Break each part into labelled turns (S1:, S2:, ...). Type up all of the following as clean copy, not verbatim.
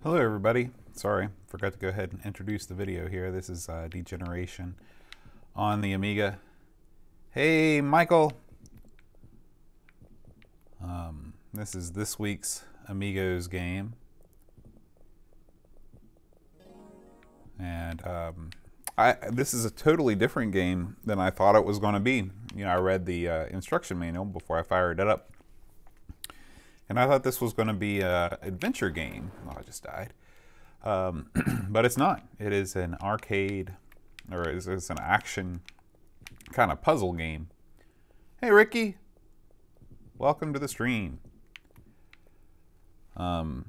S1: Hello everybody. Sorry, forgot to go ahead and introduce the video here. This is Degeneration on the Amiga. Hey Michael! This is this week's Amigos game. And this is a totally different game than I thought it was going to be. You know, I read the instruction manual before I fired it up. And I thought this was going to be an adventure game. Oh, I just died. But it's not. It is an arcade, or it's an action kind of puzzle game. Hey, Ricky. Welcome to the stream. And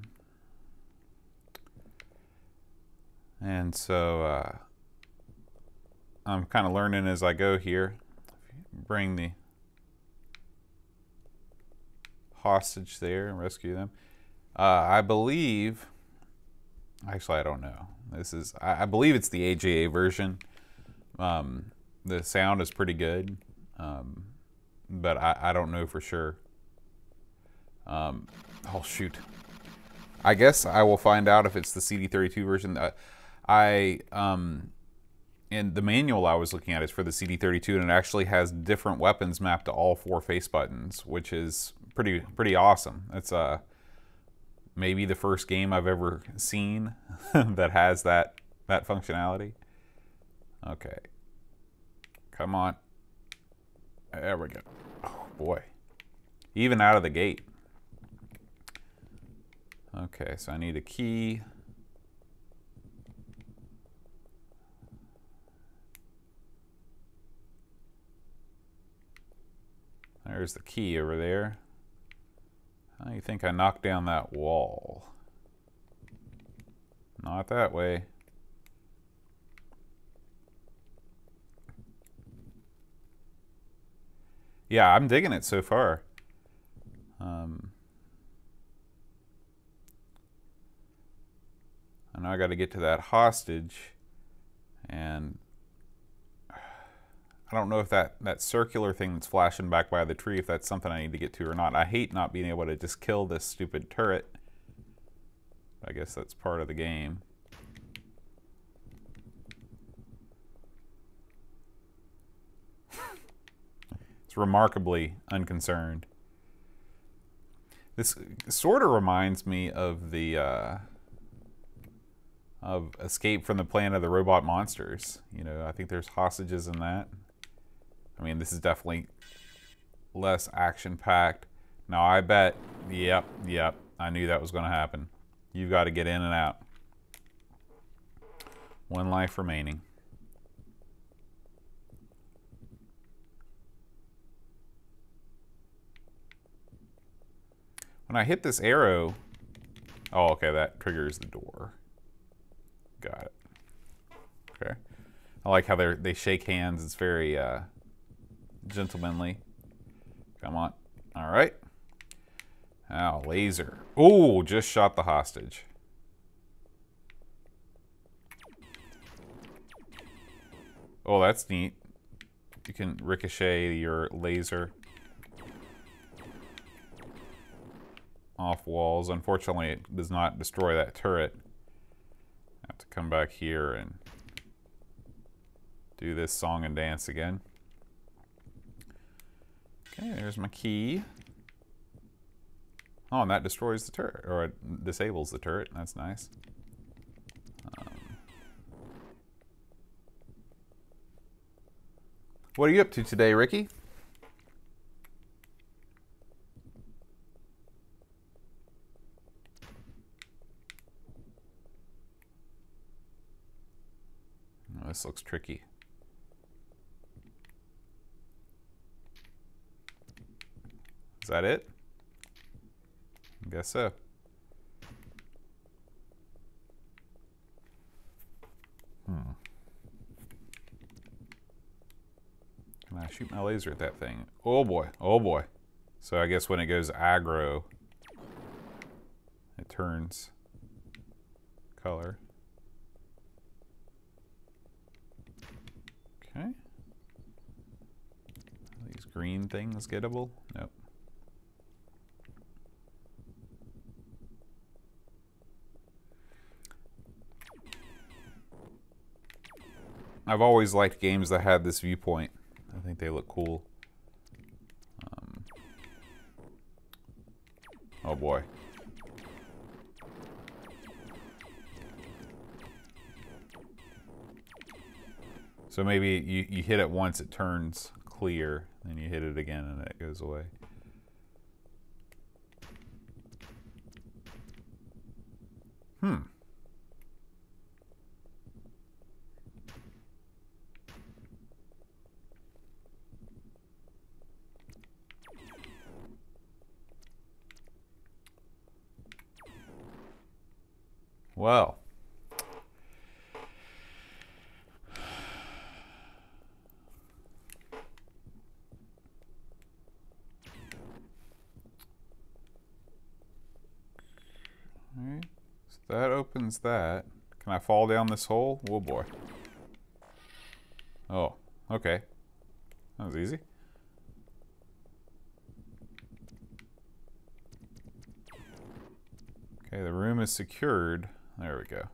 S1: so I'm kind of learning as I go here. Bring the hostage there and rescue them. I believe, actually I don't know. This is, I believe it's the AGA version. The sound is pretty good, but I don't know for sure. Oh shoot. I guess I will find out if it's the CD32 version. In the manual I was looking at is for the CD32, and it actually has different weapons mapped to all 4 face buttons, which is pretty awesome. It's maybe the first game I've ever seen that has that functionality. Okay, come on. There we go. Oh boy, even out of the gate. Okay, so I need a key. There's the key over there. How do you think I knocked down that wall? Not that way. Yeah, I'm digging it so far. And I got to get to that hostage, and I don't know if that circular thing that's flashing back by the tree, if that's something I need to get to or not. I hate not being able to just kill this stupid turret. I guess that's part of the game. It's remarkably unconcerned. This sort of reminds me of the of Escape from the Planet of the Robot Monsters. You know, I think there's hostages in that. I mean, this is definitely less action-packed. Now, I bet, yep, I knew that was going to happen. You've got to get in and out. 1 life remaining. When I hit this arrow, oh, okay, that triggers the door. Got it. Okay. I like how they shake hands. It's very gentlemanly. Come on. All right. Now, laser. Oh, just shot the hostage. Oh, that's neat. You can ricochet your laser off walls. Unfortunately, it does not destroy that turret. I have to come back here and do this song and dance again. Okay, there's my key. Oh, and that destroys the turret, or it disables the turret. That's nice. What are you up to today, Ricky? Oh, this looks tricky. Is that it? I guess so. Can I shoot my laser at that thing? Oh boy, oh boy. So I guess when it goes aggro, it turns color. Okay. Are these green things gettable? Nope. I've always liked games that had this viewpoint. I think they look cool. Oh boy. So maybe you hit it once, it turns clear, then you hit it again and it goes away. Well. Alright, so that opens that. Can I fall down this hole? Oh boy. Oh, okay. That was easy. Okay, the room is secured. There we go.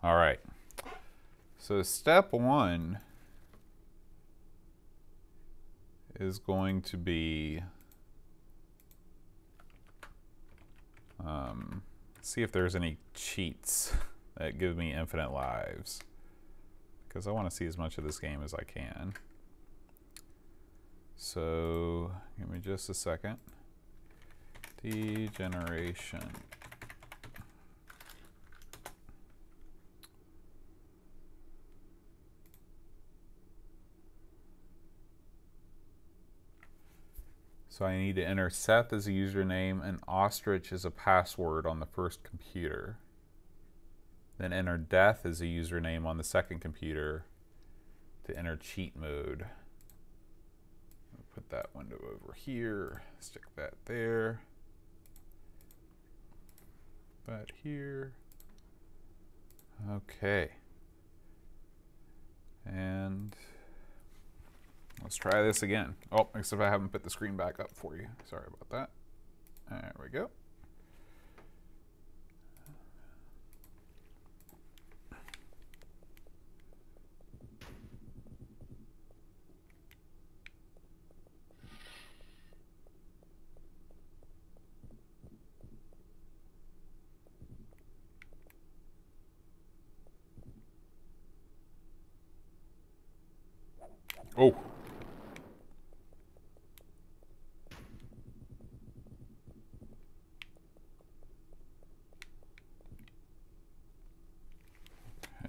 S1: All right. So step one is going to be see if there's any cheats that give me infinite lives, because I want to see as much of this game as I can. So give me just a second. Degeneration. So I need to enter Seth as a username and ostrich as a password on the first computer. Then enter death as a username on the second computer to enter cheat mode. I'll put that window over here, stick that there. That here. Okay. And let's try this again. Oh, except I haven't put the screen back up for you. Sorry about that. There we go. Oh.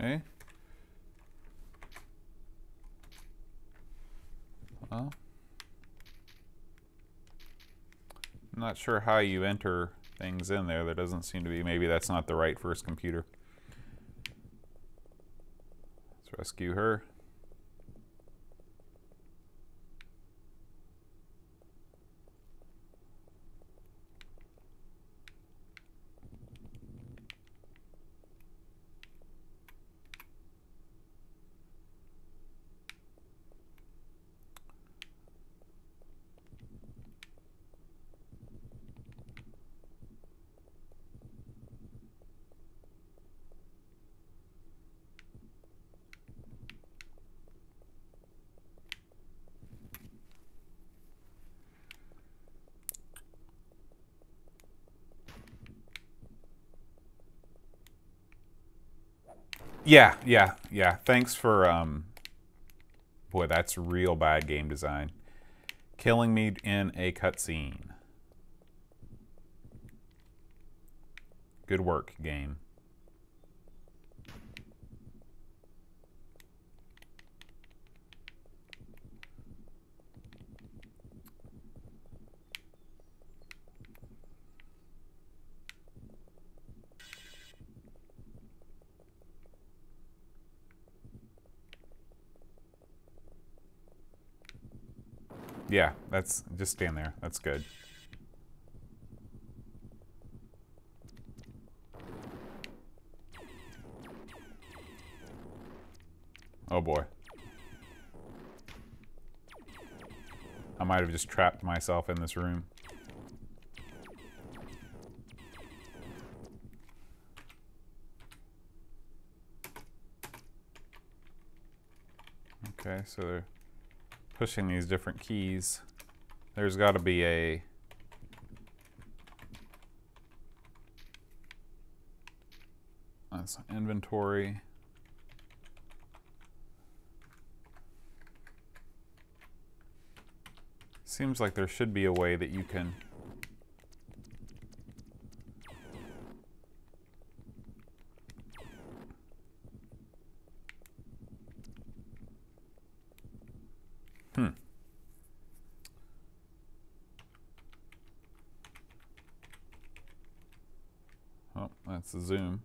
S1: Okay. Well, I'm not sure how you enter things in there. There doesn't seem to be. Maybe that's not the right first computer. Let's rescue her. Yeah. Thanks for, boy, that's real bad game design. Killing me in a cutscene. Good work, game. Yeah, that's just stand there. That's good. Oh boy. I might have just trapped myself in this room. Okay, so they're pushing these different keys. There's got to be a... That's inventory. Seems like there should be a way that you can... Oh, that's the zoom.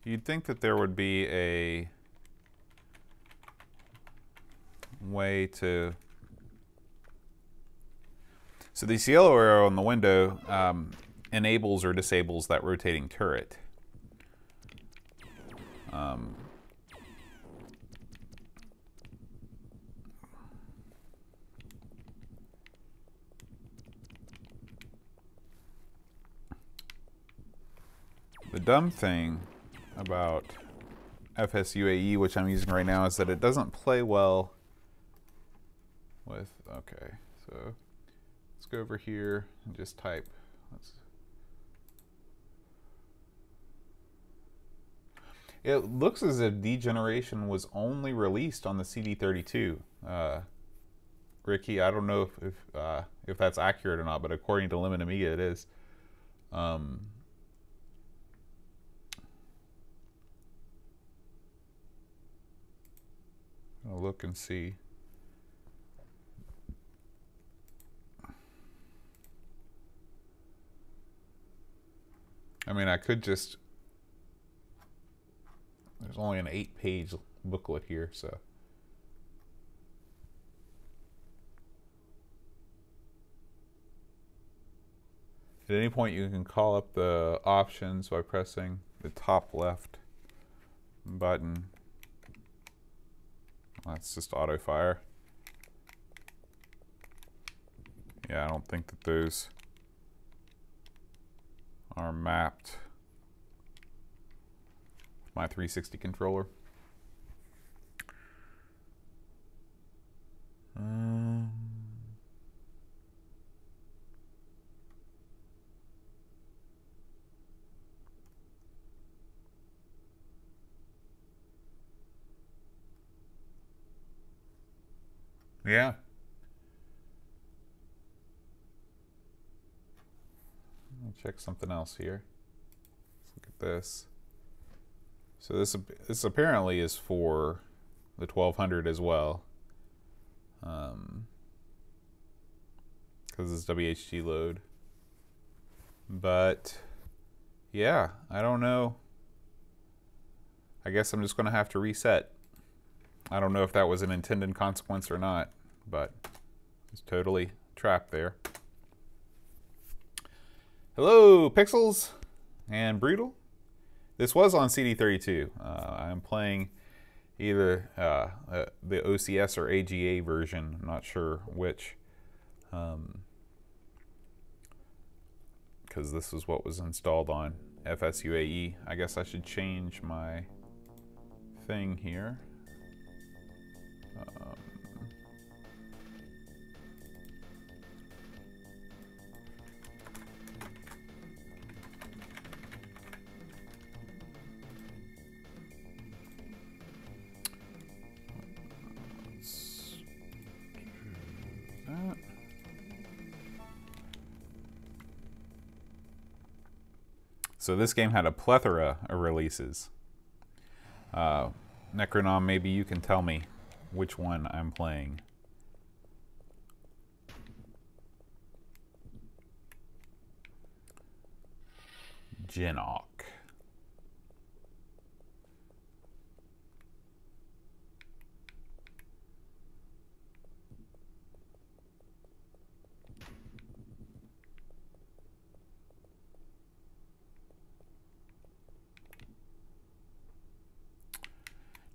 S1: You'd think that there would be a way to... So this yellow arrow on the window enables or disables that rotating turret. The dumb thing about FSUAE, which I'm using right now, is that it doesn't play well with... Okay, so let's go over here and just type... It looks as if Degeneration was only released on the CD32. Ricky, I don't know if that's accurate or not, but according to Lemon Amiga, it is. I'll look and see. I mean, I could just... There's only an 8-page booklet here, so... At any point, you can call up the options by pressing the top left button. That's just auto fire. Yeah, I don't think that those are mapped with my 360 controller. Yeah. Let me check something else here. Let's look at this. So this apparently is for the 1200 as well, because it's WHT load. But yeah, I don't know. I guess I'm just going to have to reset. I don't know if that was an intended consequence or not, but it's totally trapped there. Hello, Pixels and Brutal. This was on CD32. I'm playing either the OCS or AGA version. I'm not sure which, because this is what was installed on FSUAE. I guess I should change my thing here. So this game had a plethora of releases. Necronom, maybe you can tell me which one I'm playing. Genok.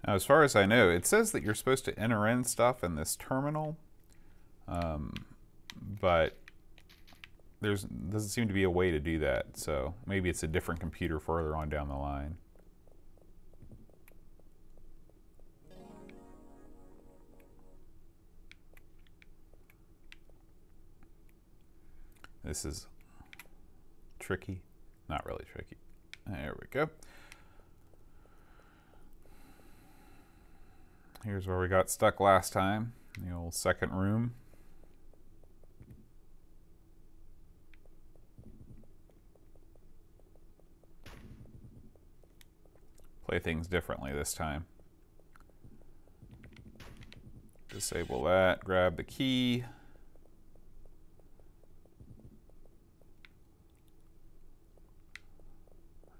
S1: Now, as far as I know, it says that you're supposed to enter in stuff in this terminal, but doesn't seem to be a way to do that. So maybe it's a different computer further on down the line. This is tricky. Not really tricky. There we go. Here's where we got stuck last time, the old second room. Play things differently this time. Disable that, grab the key.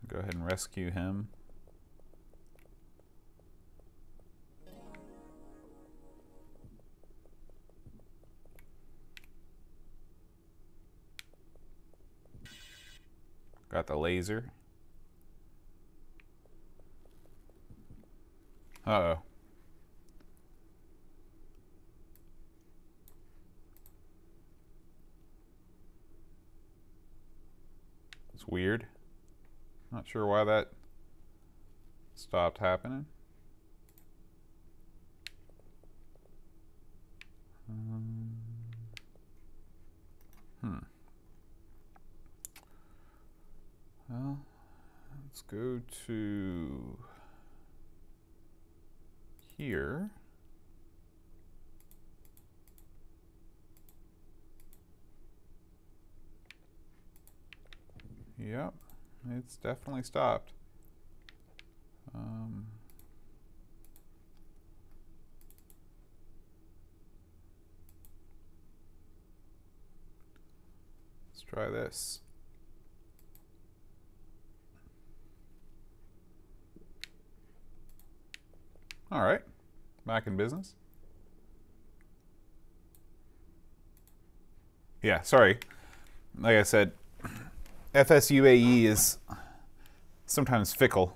S1: Go ahead and rescue him. Got the laser. Uh-oh. It's weird. Not sure why that stopped happening. Well, let's go to here. Yep, it's definitely stopped. Let's try this. All right, back in business. Yeah, sorry. Like I said, FSUAE is sometimes fickle.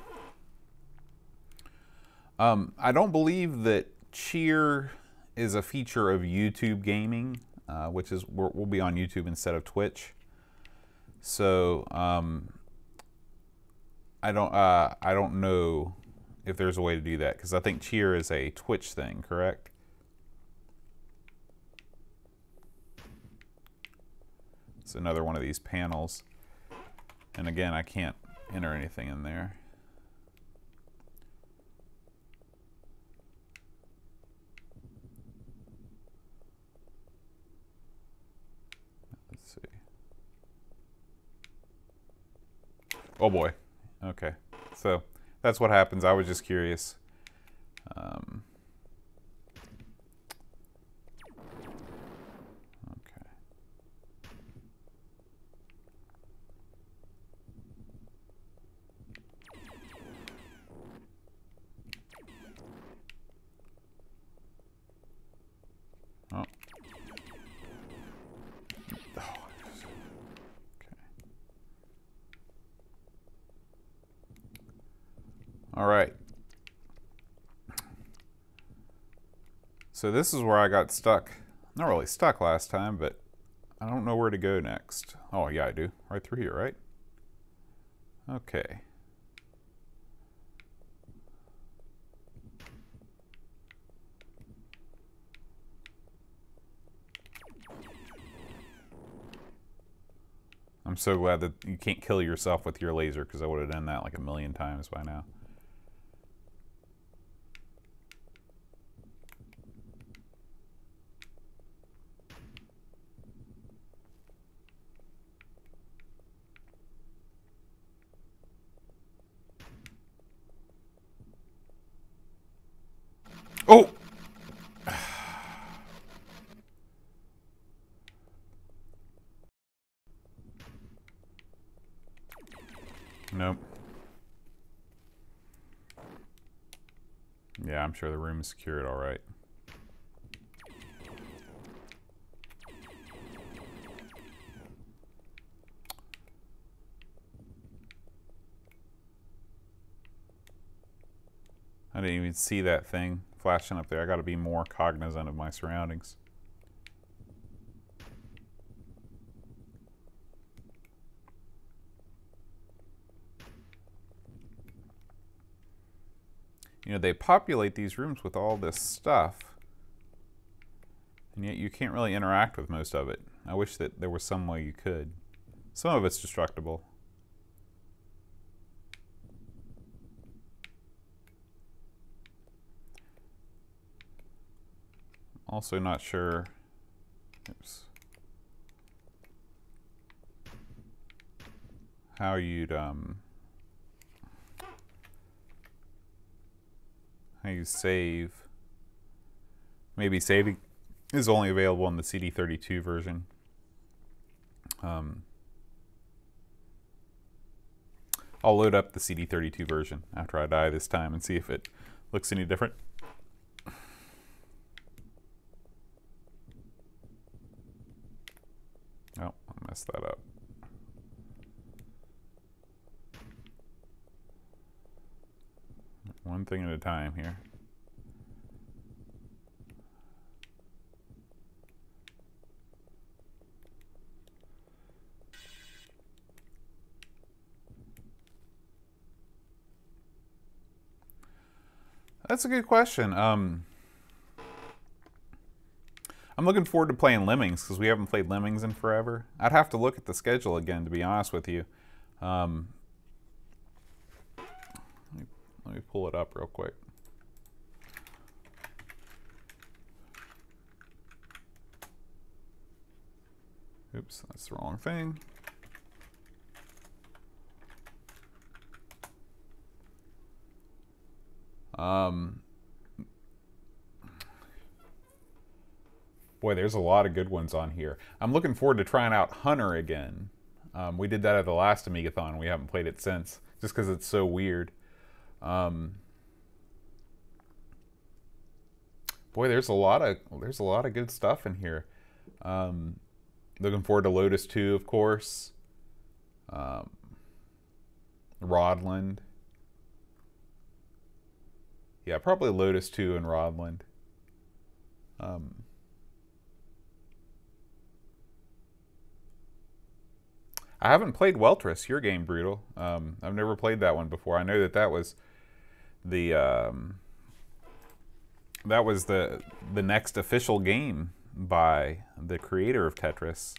S1: I don't believe that cheer is a feature of YouTube gaming, which is we'll be on YouTube instead of Twitch. So I don't know if there's a way to do that, because I think cheer is a Twitch thing, correct? It's another one of these panels. And again, I can't enter anything in there. Let's see. Oh boy. Okay. So that's what happens. I was just curious. Okay. Oh. All right. So this is where I got stuck. Not really stuck last time, but I don't know where to go next. Oh, yeah, I do. Right through here, right? Okay. I'm so glad that you can't kill yourself with your laser, because I would have done that like a million times by now. Oh! Nope. Yeah, I'm sure the room is secured all right. I didn't even see that thing flashing up there. I got to be more cognizant of my surroundings. You know, they populate these rooms with all this stuff, and yet you can't really interact with most of it. I wish that there was some way you could. Some of it's destructible. Also not sure. Oops. How you'd how you save. Maybe saving is only available in the CD32 version. I'll load up the CD32 version after I die this time and see if it looks any different. Oh, I messed that up. One thing at a time here. That's a good question. I'm looking forward to playing Lemmings because we haven't played Lemmings in forever. I'd have to look at the schedule again, to be honest with you. Let me pull it up real quick. Oops, that's the wrong thing. Boy, there's a lot of good ones on here. I'm looking forward to trying out Hunter again. We did that at the last Amigathon. We haven't played it since, just because it's so weird. Boy, there's a lot of good stuff in here. Looking forward to Lotus 2, of course. Rodland. Yeah, probably Lotus 2 and Rodland. I haven't played Weltris, your game, Brutal. I've never played that one before. I know that that was the next official game by the creator of Tetris.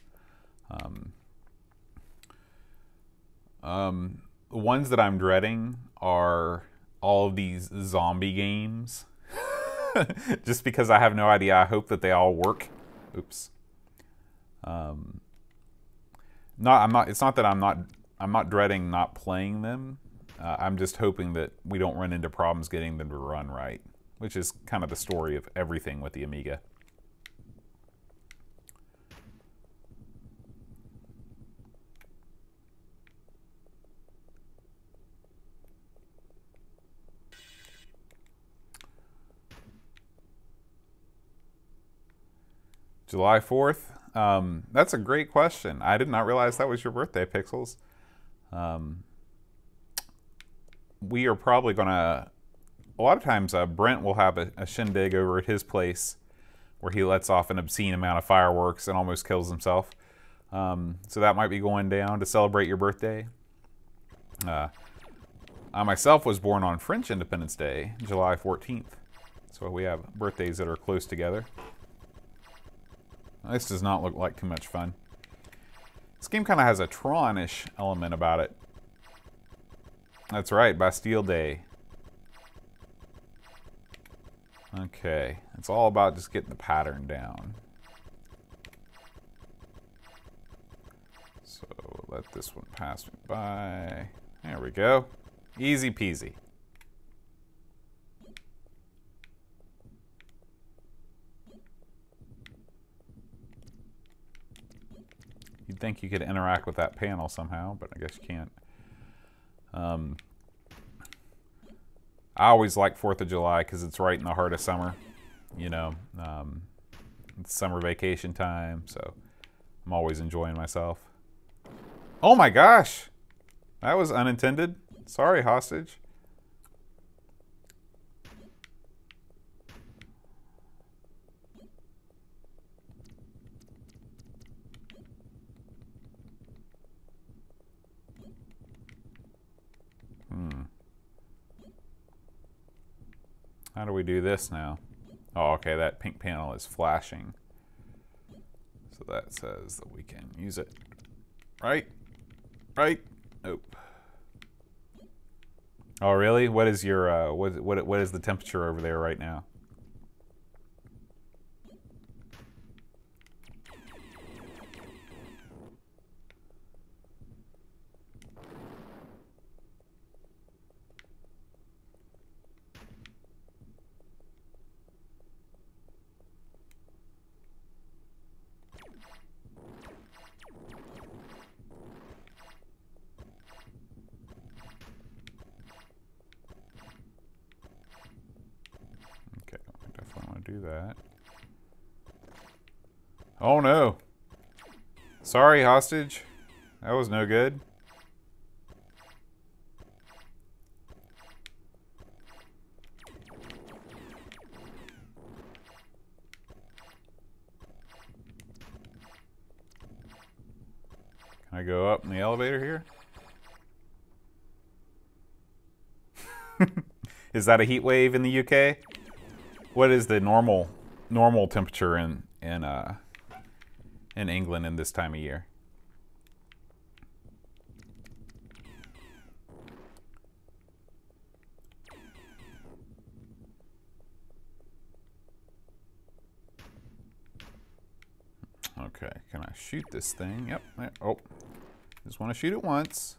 S1: The ones that I'm dreading are all of these zombie games. Just because I have no idea. I hope that they all work. Oops. It's not that I'm not dreading not playing them. I'm just hoping that we don't run into problems getting them to run right, which is kind of the story of everything with the Amiga. July 4th? That's a great question. I did not realize that was your birthday, Pixels. We are probably going to... A lot of times Brent will have a shindig over at his place where he lets off an obscene amount of fireworks and almost kills himself. So that might be going down to celebrate your birthday. I myself was born on French Independence Day, July 14th. So we have birthdays that are close together. This does not look like too much fun. This game kind of has a Tron-ish element about it. That's right, Bastille Day. Okay, it's all about just getting the pattern down. So let this one pass me by. There we go. Easy peasy. You'd think you could interact with that panel somehow, but I guess you can't. I always like 4th of July because it's right in the heart of summer. You know, it's summer vacation time, so I'm always enjoying myself. Oh my gosh! That was unintended. Sorry, hostage. How do we do this now? Oh, okay, that pink panel is flashing. So that says that we can use it. Right? Right? Nope. Oh, really? What is your, what is the temperature over there right now? Okay, I definitely want to do that. Oh no! Sorry, hostage. That was no good. Can I go up in the elevator here? Is that a heat wave in the UK? What is the normal temperature in England in this time of year? Okay, can I shoot this thing? Yep. Oh, just want to shoot it once.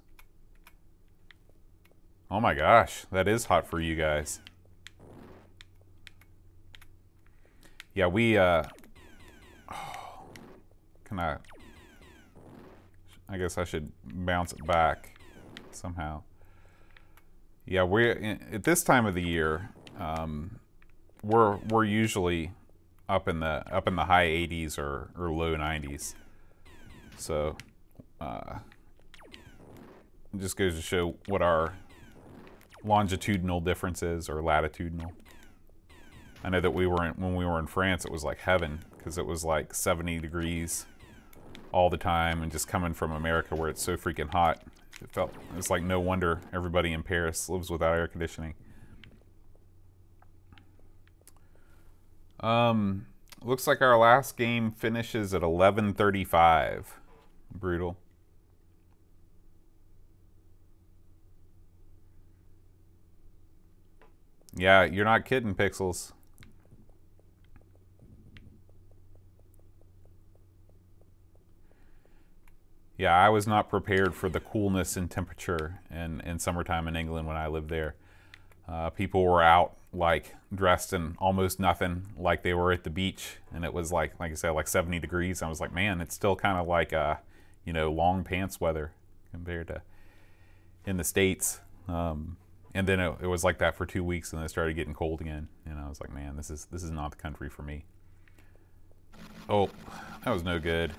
S1: Oh my gosh, that is hot for you guys. Yeah, we, oh, can I guess I should bounce it back somehow. Yeah, at this time of the year, we're usually up in the high 80s or low 90s. So, it just goes to show what our longitudinal differences or latitudinal. I know that when we were in France, it was like heaven because it was like 70 degrees all the time, and just coming from America where it's so freaking hot, it's like no wonder everybody in Paris lives without air conditioning. Looks like our last game finishes at 11:35. Brutal. Yeah, you're not kidding, Pixels. Yeah, I was not prepared for the coolness and temperature in summertime in England when I lived there. People were out like dressed in almost nothing, like they were at the beach, and it was like I said, like 70 degrees. I was like, man, it's still kind of like you know, long pants weather compared to in the States. And then it was like that for 2 weeks, and then it started getting cold again. And I was like, man, this is not the country for me. Oh, that was no good.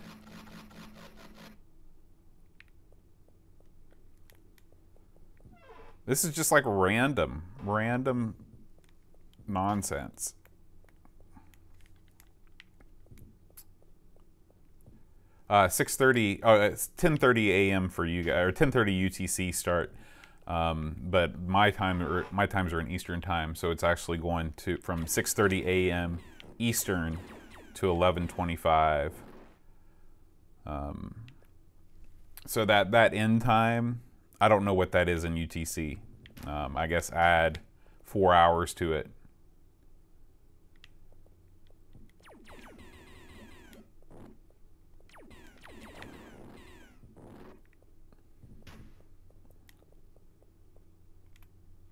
S1: This is just like random nonsense. It's 10:30 a.m. for you guys, or 10:30 UTC start. But my times are in Eastern time, so it's actually going to from 6:30 a.m. Eastern to 11:25. So that end time, I don't know what that is in UTC. I guess add 4 hours to it.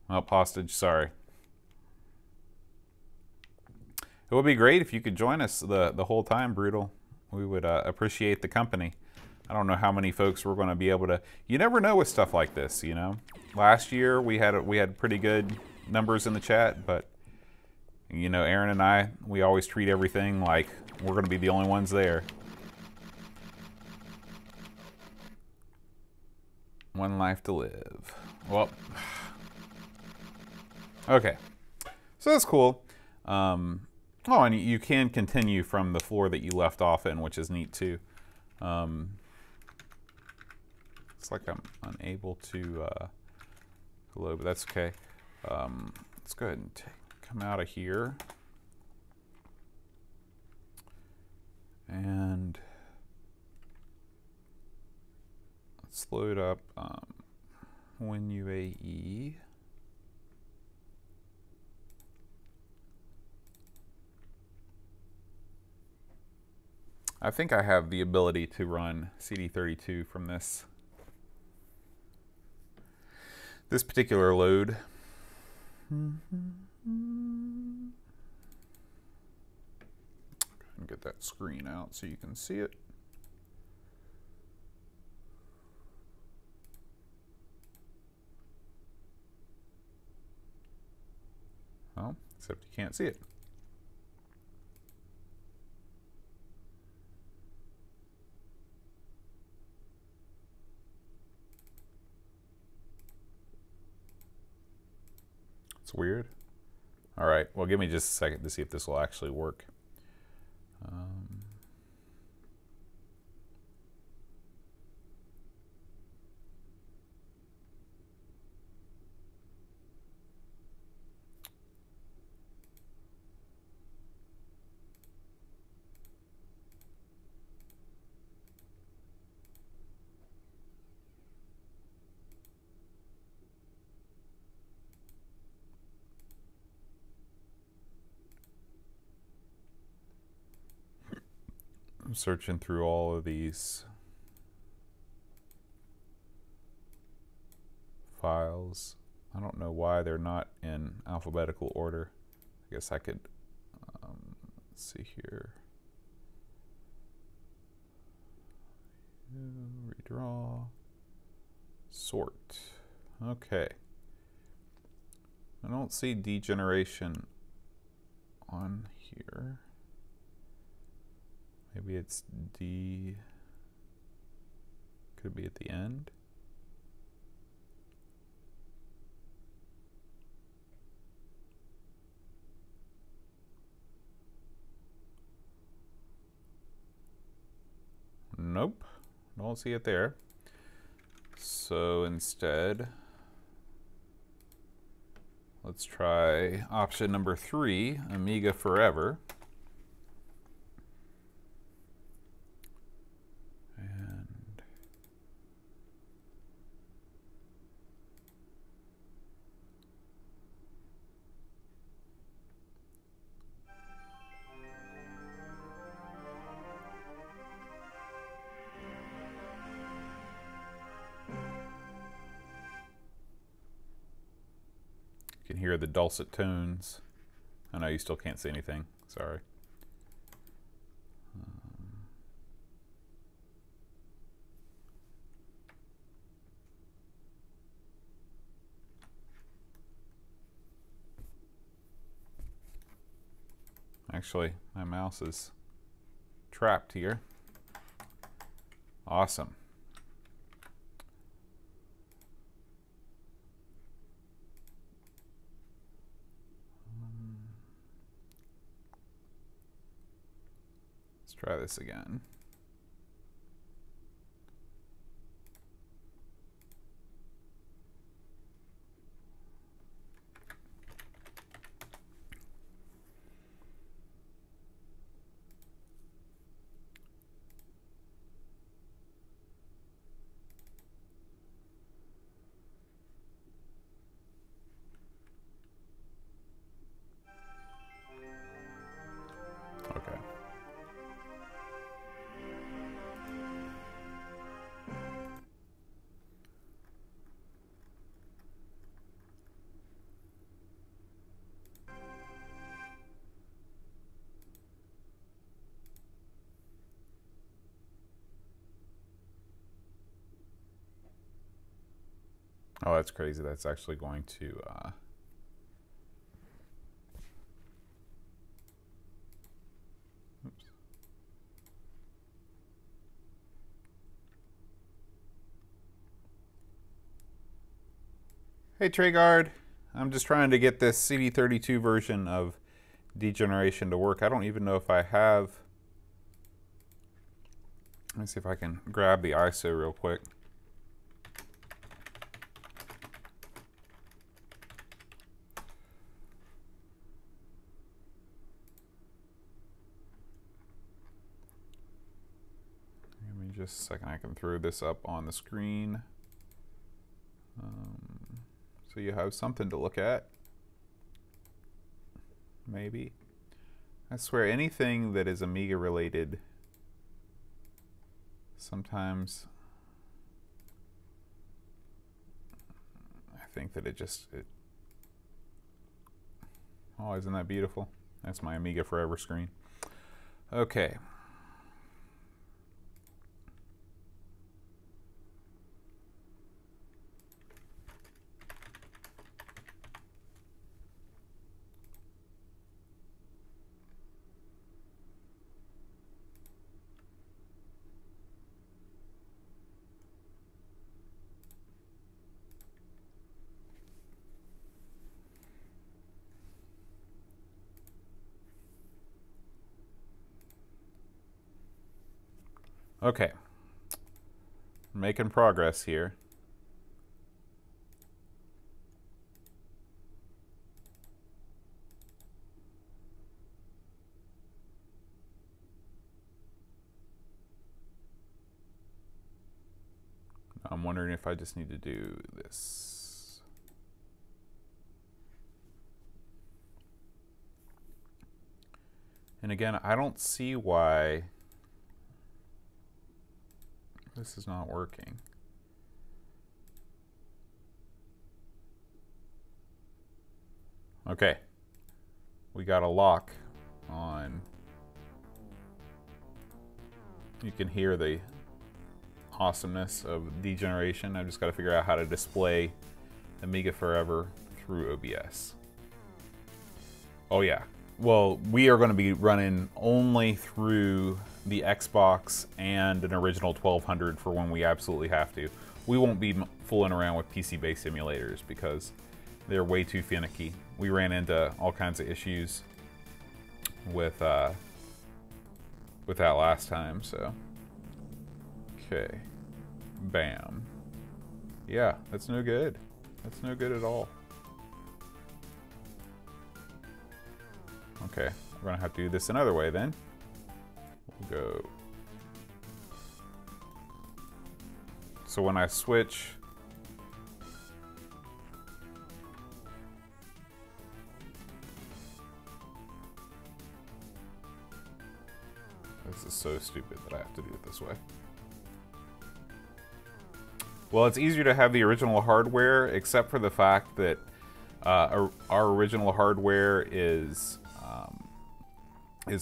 S1: Well, hostage, sorry. It would be great if you could join us the whole time, Brutal. We would appreciate the company. I don't know how many folks we're going to be able to. You never know with stuff like this, you know. Last year we had pretty good numbers in the chat, but you know, Aaron and I, we always treat everything like we're going to be the only ones there. One life to live. Well, okay, so that's cool. Oh, and you can continue from the floor that you left off in, which is neat too. It's like I'm unable to load, but that's okay. Let's go ahead and take come out of here. And let's load up WinUAE. I think I have the ability to run CD32 from this particular load. Go ahead and get that screen out so you can see it. Well, except you can't see it. It's weird. All right, well, give me just a second to see if this will actually work. I'm searching through all of these files. I don't know why they're not in alphabetical order. I guess I could, let's see here. Redraw, sort. Okay. I don't see degeneration on here. Maybe it's D, could it be at the end? Nope, don't see it there. So instead, let's try option number 3, Amiga Forever. You can hear the dulcet tones. I know you still can't see anything, sorry. Actually, my mouse is trapped here. Awesome. Let's try this again. Okay. Oh, that's crazy. That's actually going to oops. Hey Treyguard, I'm just trying to get this CD32 version of degeneration to work. I don't even know if I have. Let me see if I can grab the ISO real quick. just a second, I can throw this up on the screen. So you have something to look at. Maybe. I swear, anything that is Amiga related, sometimes I think that it oh, isn't that beautiful? That's my Amiga Forever screen. Okay. Okay, making progress here. I'm wondering if I just need to do this. And again, I don't see why this is not working. Okay, we got a lock on. You can hear the awesomeness of degeneration. I've just got to figure out how to display Amiga Forever through OBS. Oh yeah. Well, we are going to be running only through the Xbox and an original 1200 for when we absolutely have to. We won't be fooling around with PC-based simulators because they're way too finicky. We ran into all kinds of issues with that last time, so. Okay. Bam. Yeah, that's no good. That's no good at all. Okay, we're gonna have to do this another way then. We'll go. So when I switch, this is so stupid that I have to do it this way. Well, it's easier to have the original hardware, except for the fact that our original hardware is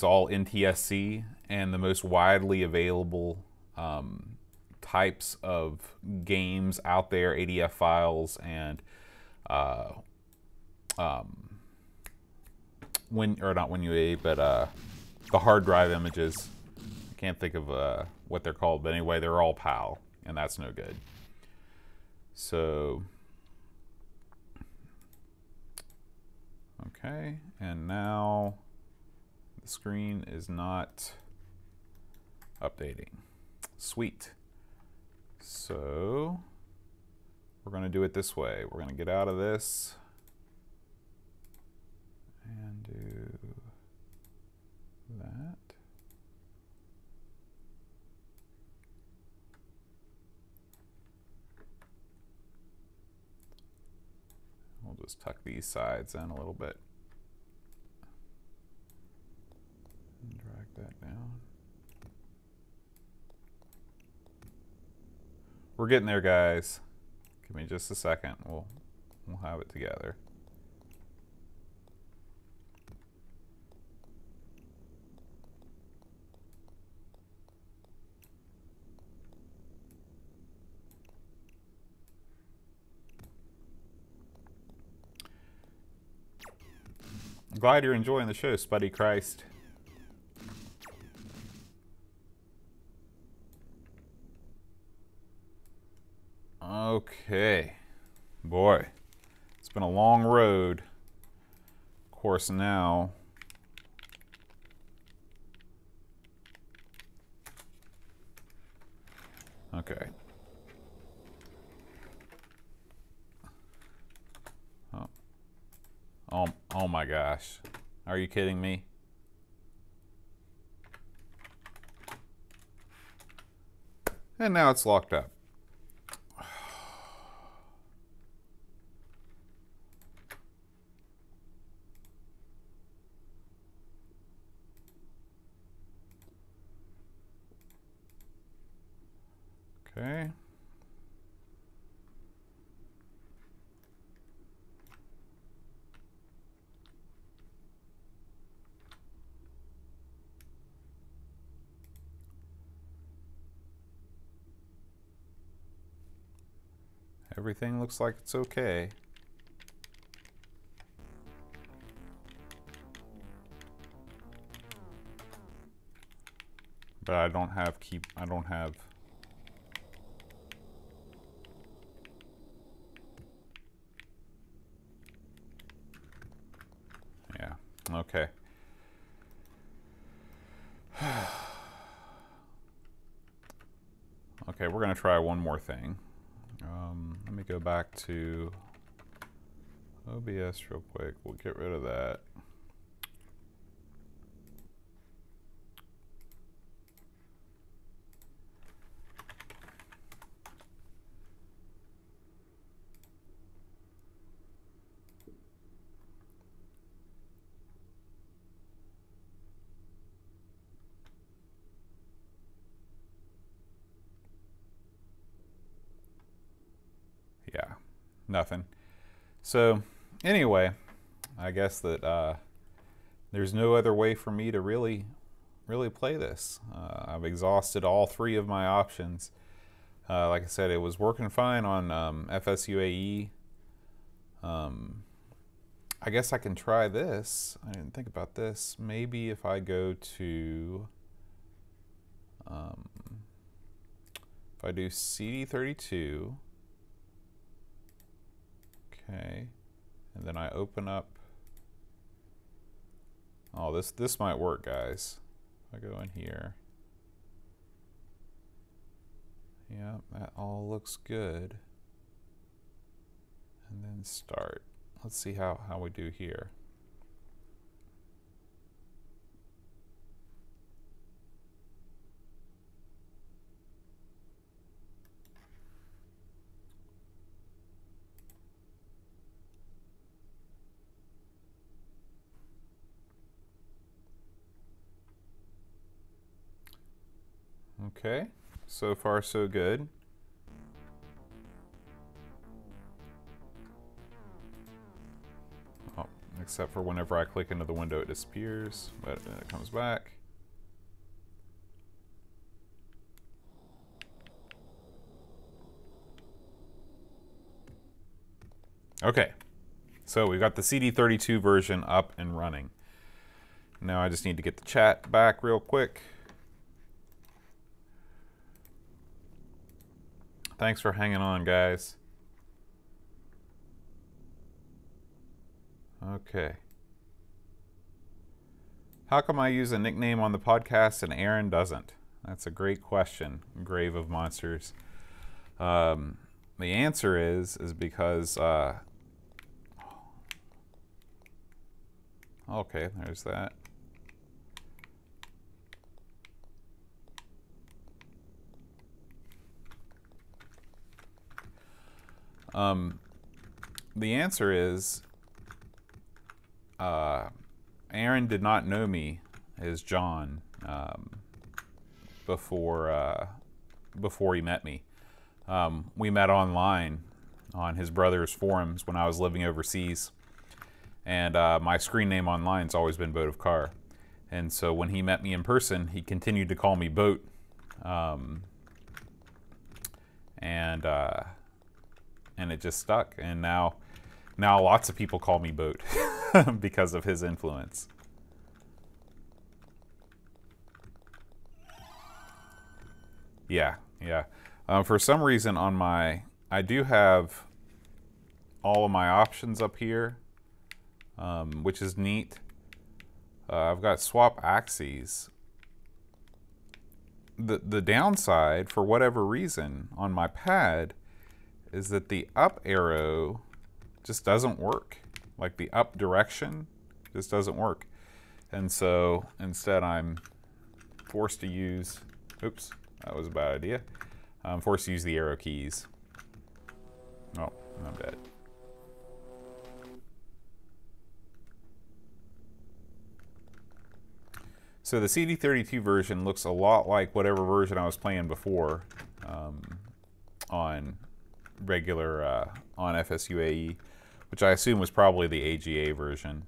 S1: all NTSC, and the most widely available types of games out there, ADF files, and not WinUA, but the hard drive images. I can't think of what they're called, but anyway, they're all PAL, and that's no good. So, okay, and now the screen is not updating. Sweet. So, we're going to do it this way. We're going to get out of this and do that. We'll just tuck these sides in a little bit. And drag that down. We're getting there, guys. Give me just a second. We'll have it together. Glad you're enjoying the show, Spuddy Christ. Okay. Boy, it's been a long road. Of course, now okay. Oh my gosh. Are you kidding me? And now it's locked up. Okay. Everything looks like it's okay. But I don't have yeah, okay. Okay, we're gonna try one more thing. Let me go back to OBS real quick. We'll get rid of that. Yeah, nothing. So anyway, I guess that there's no other way for me to really play this. I've exhausted all three of my options. Like I said, it was working fine on FSUAE. I guess I can try this. I didn't think about this. Maybe if I go to, if I do CD32, okay, and then I open up, oh, this might work, guys. If I go in here, yeah, that all looks good. And then start. Let's see how we do here. Okay, so far so good. Oh, except for whenever I click into the window it disappears, but then it comes back. Okay, so we've got the CD32 version up and running. Now I just need to get the chat back real quick. Thanks for hanging on, guys. Okay. How come I use a nickname on the podcast and Aaron doesn't? That's a great question, Grave of Monsters. The answer is because okay, there's that. The answer is Aaron did not know me as John before he met me. We met online on his brother's forums when I was living overseas, and my screen name online's always been Boat of Car. And so when he met me in person, he continued to call me Boat, and it just stuck. And now lots of people call me Boat because of his influence. Yeah. For some reason on I do have all of my options up here, which is neat. I've got swap axes. The downside, for whatever reason, on my pad is that the up arrow just doesn't work. Like the up direction just doesn't work. And so instead I'm forced to use, oops, that was a bad idea. I'm forced to use the arrow keys. Oh, I'm dead. So the CD32 version looks a lot like whatever version I was playing before on regular, on FSUAE, which I assume was probably the AGA version.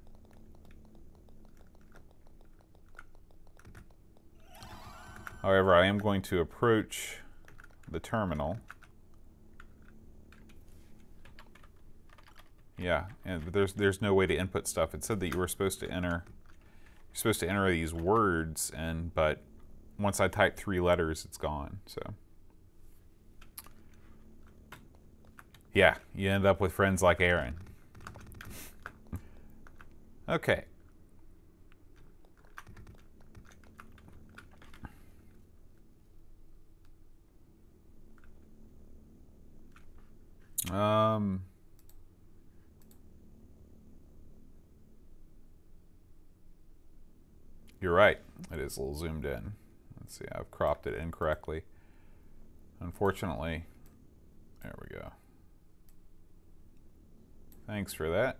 S1: However, I am going to approach the terminal. Yeah, and there's no way to input stuff. It said that you were supposed to enter these words, but once I type 3 letters, it's gone. So yeah, you end up with friends like Aaron. Okay. You're right. It is a little zoomed in. Let's see, I've cropped it incorrectly. Unfortunately, there we go. Thanks for that.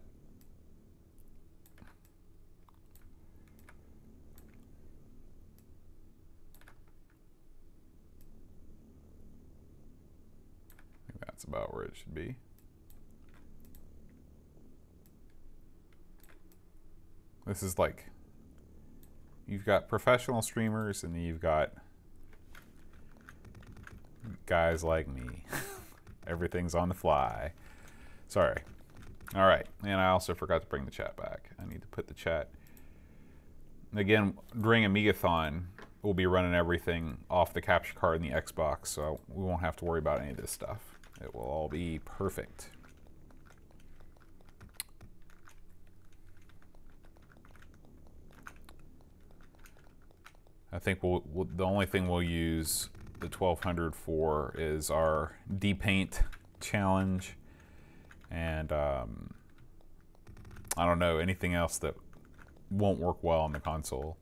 S1: I think that's about where it should be. This is like, you've got professional streamers and you've got guys like me. Everything's on the fly. Sorry. All right, and I also forgot to bring the chat back. I need to put the chat. Again, during Amigathon, we'll be running everything off the capture card in the Xbox, so we won't have to worry about any of this stuff. It will all be perfect. I think the only thing we'll use the 1200 for is our depaint challenge, and I don't know, anything else that won't work well on the console.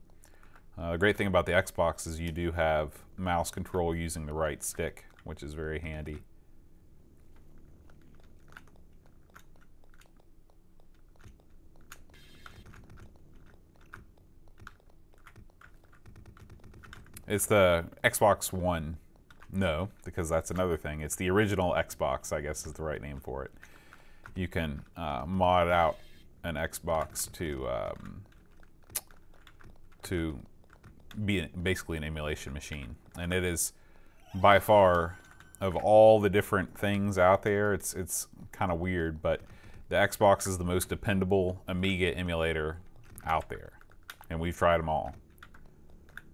S1: The great thing about the Xbox is you do have mouse control using the right stick, which is very handy. It's the Xbox One. No, because that's another thing. It's the original Xbox, I guess is the right name for it. You can mod out an Xbox to be basically an emulation machine. And it is by far, of all the different things out there, it's kind of weird, but the Xbox is the most dependable Amiga emulator out there. And we've tried them all.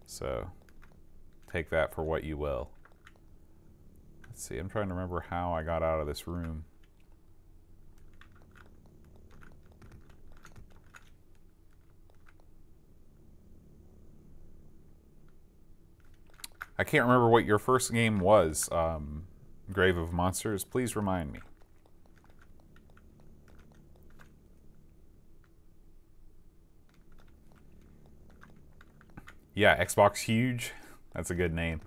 S1: So take that for what you will. Let's see, I'm trying to remember how I got out of this room. I can't remember what your first game was, Grave of Monsters. Please remind me. Yeah, Xbox Huge. That's a good name.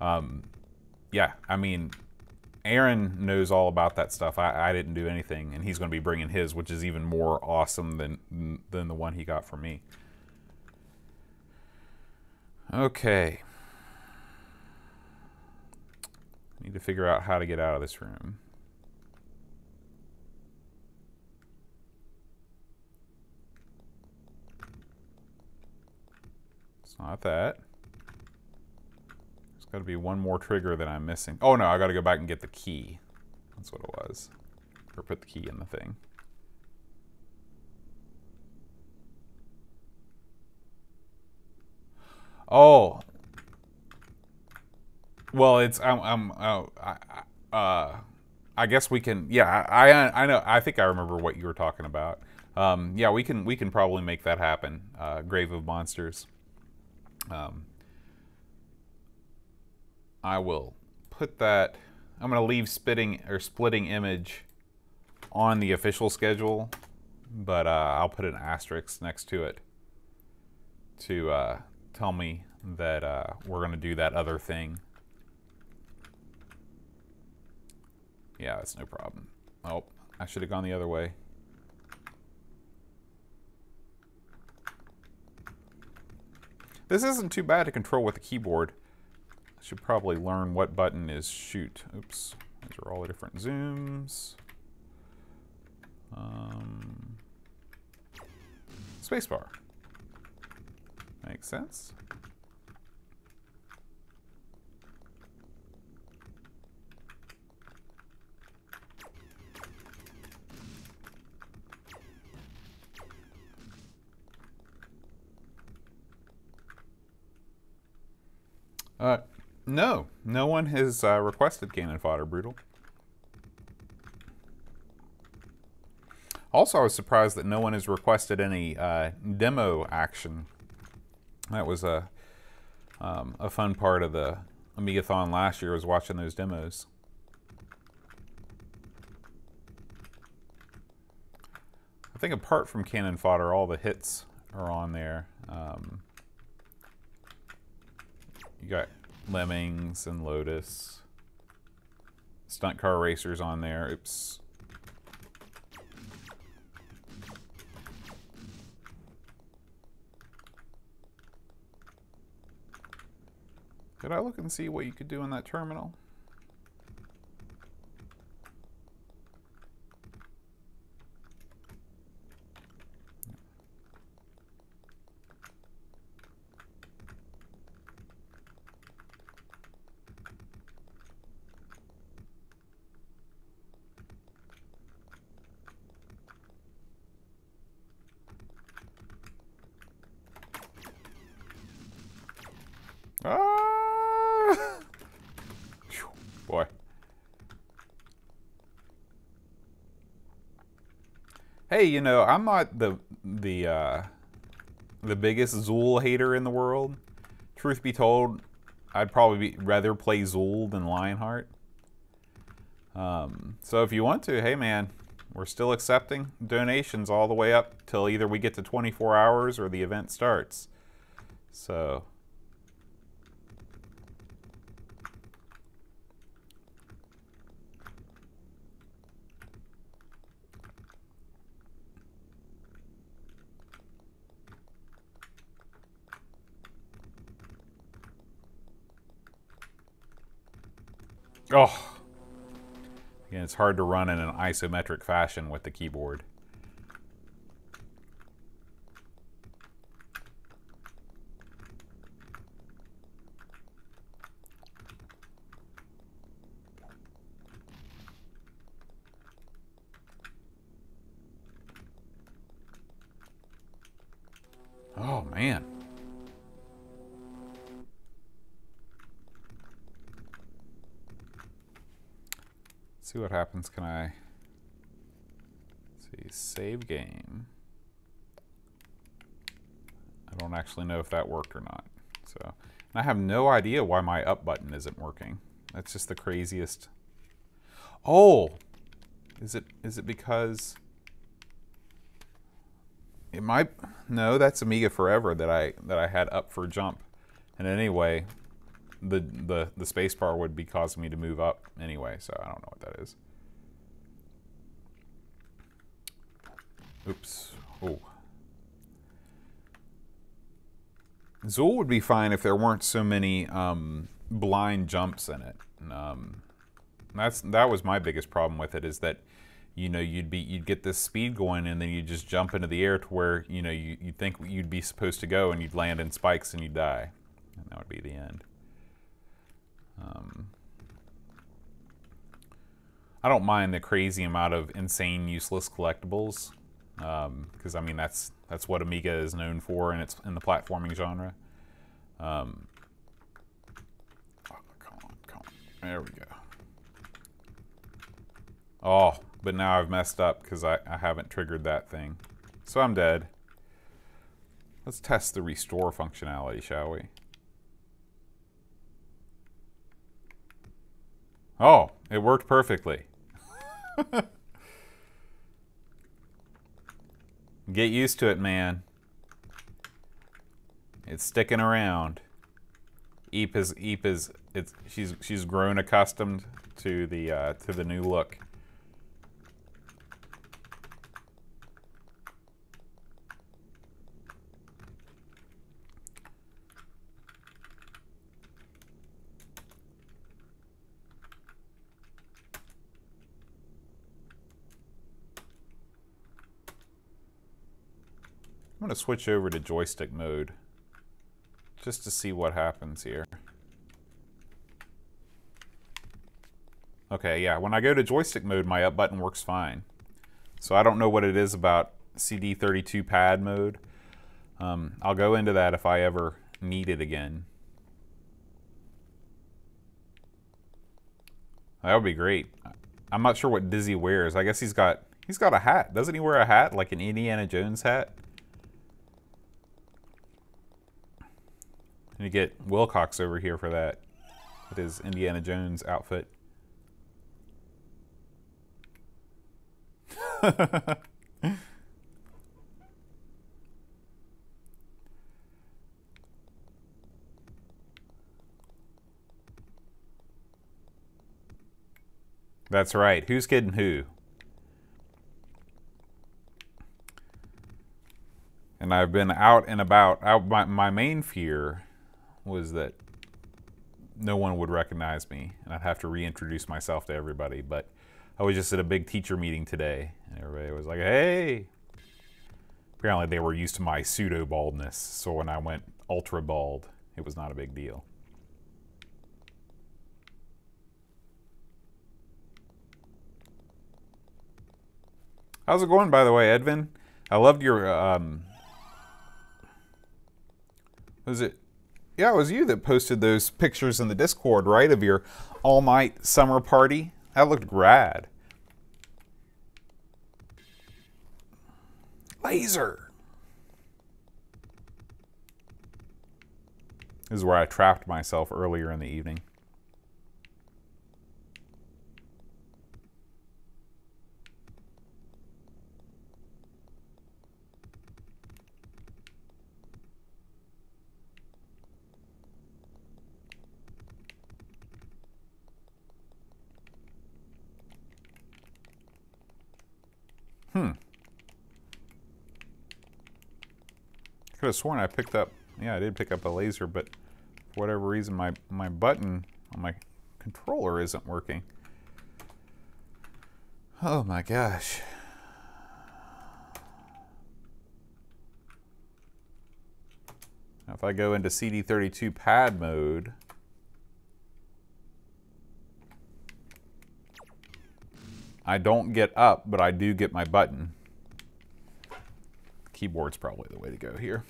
S1: Yeah, I mean, Aaron knows all about that stuff. I didn't do anything, and he's going to be bringing his, which is even more awesome than the one he got from me. Okay. Need to figure out how to get out of this room. It's not that. There's got to be one more trigger that I'm missing. Oh no, I got to go back and get the key. That's what it was. Or put the key in the thing. Oh. Well, it's I guess we can. Yeah, I know. I think I remember what you were talking about. Yeah, we can probably make that happen. Grave of Monsters. I will put that. I'm going to leave splitting image on the official schedule, but I'll put an asterisk next to it to tell me that we're going to do that other thing. Yeah, that's no problem. Oh, I should have gone the other way. This isn't too bad to control with the keyboard. I should probably learn what button is shoot. Oops. These are all the different zooms. Spacebar. Makes sense. No. No one has requested Cannon Fodder Brutal. Also, I was surprised that no one has requested any demo action. That was a fun part of the Amigathon last year, was watching those demos. I think apart from Cannon Fodder, all the hits are on there. You got Lemmings and Lotus. Stunt Car Racers on there. Oops. Did I look and see what you could do in that terminal? Ah! Boy. Hey, you know, I'm not the biggest Zool hater in the world. Truth be told, I'd probably rather play Zool than Lionheart. So if you want to, hey man, we're still accepting donations all the way up till either we get to 24 hours or the event starts. So... Oh, again, it's hard to run in an isometric fashion with the keyboard. Oh, man. See what happens. Can I see save game? I don't actually know if that worked or not. So, and I have no idea why my up button isn't working. That's just the craziest. Oh, is it because it might? No, that's Amiga Forever that I had up for jump, and anyway. The spacebar would be causing me to move up anyway, so I don't know what that is. Oops. Oh. Zool would be fine if there weren't so many blind jumps in it. That was my biggest problem with it, is that, you know, you'd get this speed going and then you just jump into the air to where, you know, you'd think you'd be supposed to go and you'd land in spikes and you'd die. And that would be the end. I don't mind the crazy amount of insane, useless collectibles, because I mean that's what Amiga is known for, and it's in the platforming genre. Oh, come on, there we go. Oh, but now I've messed up because I haven't triggered that thing, so I'm dead. Let's test the restore functionality, shall we? Oh, it worked perfectly. Get used to it, man. It's sticking around. Eep is she's grown accustomed to the new look. I'm going to switch over to joystick mode just to see what happens here. Okay, yeah, when I go to joystick mode, my up button works fine. So I don't know what it is about CD32 pad mode. I'll go into that if I ever need it again. That would be great. I'm not sure what Dizzy wears. I guess he's got a hat. Doesn't he wear a hat, like an Indiana Jones hat? And you get Wilcox over here for that. With his Indiana Jones outfit. That's right. Who's kidding who? And I've been out and about. My main fear was that no one would recognize me and I'd have to reintroduce myself to everybody. But I was just at a big teacher meeting today and everybody was like, hey. Apparently they were used to my pseudo baldness. So when I went ultra bald, it was not a big deal. How's it going, by the way, Edvin? I loved your, was it? Yeah, it was you that posted those pictures in the Discord, right? Of your all-night summer party. That looked rad. Laser! This is where I trapped myself earlier in the evening. I could have sworn I picked up, yeah, I did pick up a laser, but for whatever reason my button on my controller isn't working. Oh my gosh. Now if I go into CD32 pad mode, I don't get up, but I do get my button. Keyboard's probably the way to go here.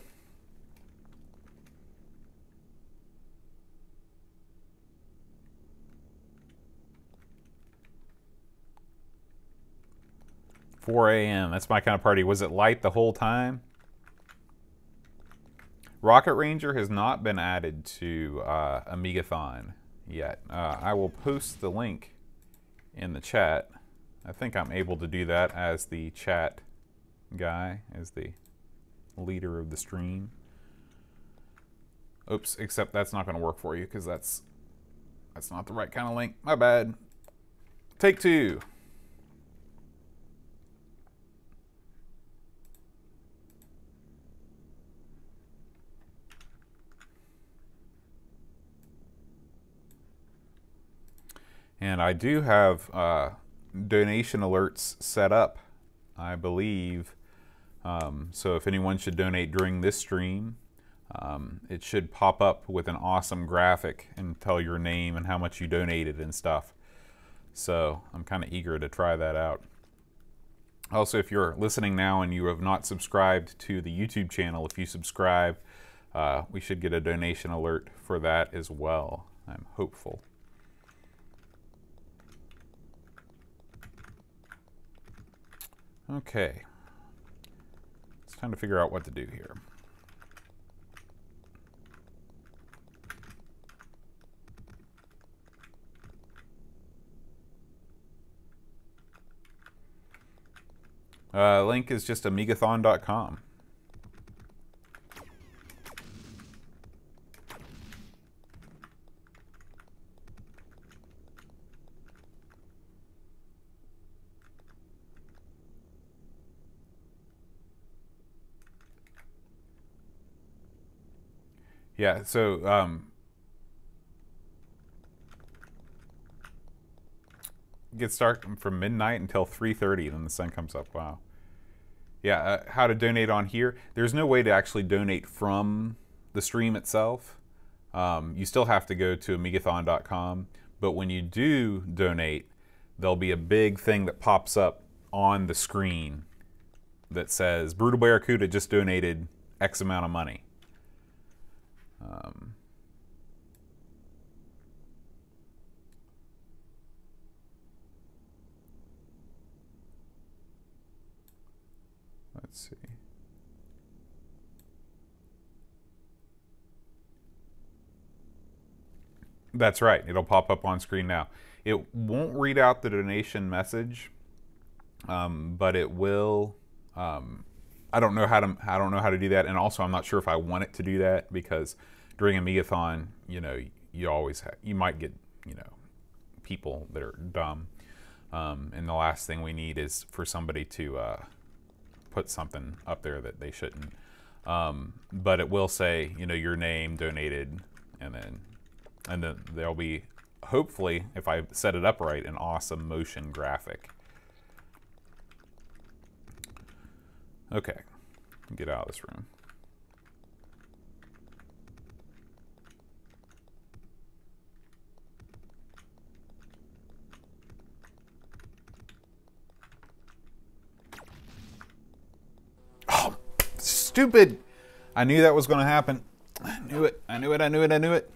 S1: $4 a.m. That's my kind of party. Was it light the whole time? Rocket Ranger has not been added to Amigathon yet. I will post the link in the chat. I think I'm able to do that as the chat guy, as the leader of the stream. Oops, except that's not going to work for you because that's not the right kind of link. My bad. Take two. And I do have donation alerts set up, I believe. So if anyone should donate during this stream, it should pop up with an awesome graphic and tell your name and how much you donated and stuff. So I'm kind of eager to try that out. Also, if you're listening now and you have not subscribed to the YouTube channel, if you subscribe, we should get a donation alert for that as well. I'm hopeful. Okay. It's time to figure out what to do here. Link is just amigathon.com. Yeah, so get started from midnight until 3:30, then the sun comes up. Wow. Yeah, how to donate on here. There's no way to actually donate from the stream itself. You still have to go to amigathon.com, but when you do donate, there'll be a big thing that pops up on the screen that says Brutal Barracuda just donated X amount of money. Let's see. That's right. It'll pop up on screen now. It won't read out the donation message, but it will. I don't know how to do that, and also I'm not sure if I want it to do that, because during Amigathon, you might get people that are dumb, and the last thing we need is for somebody to put something up there that they shouldn't. But it will say your name, donated, and then there'll be, hopefully, if I set it up right, an awesome motion graphic. Okay, get out of this room. Oh, stupid! I knew that was going to happen. I knew it. I knew it. I knew it. I knew it.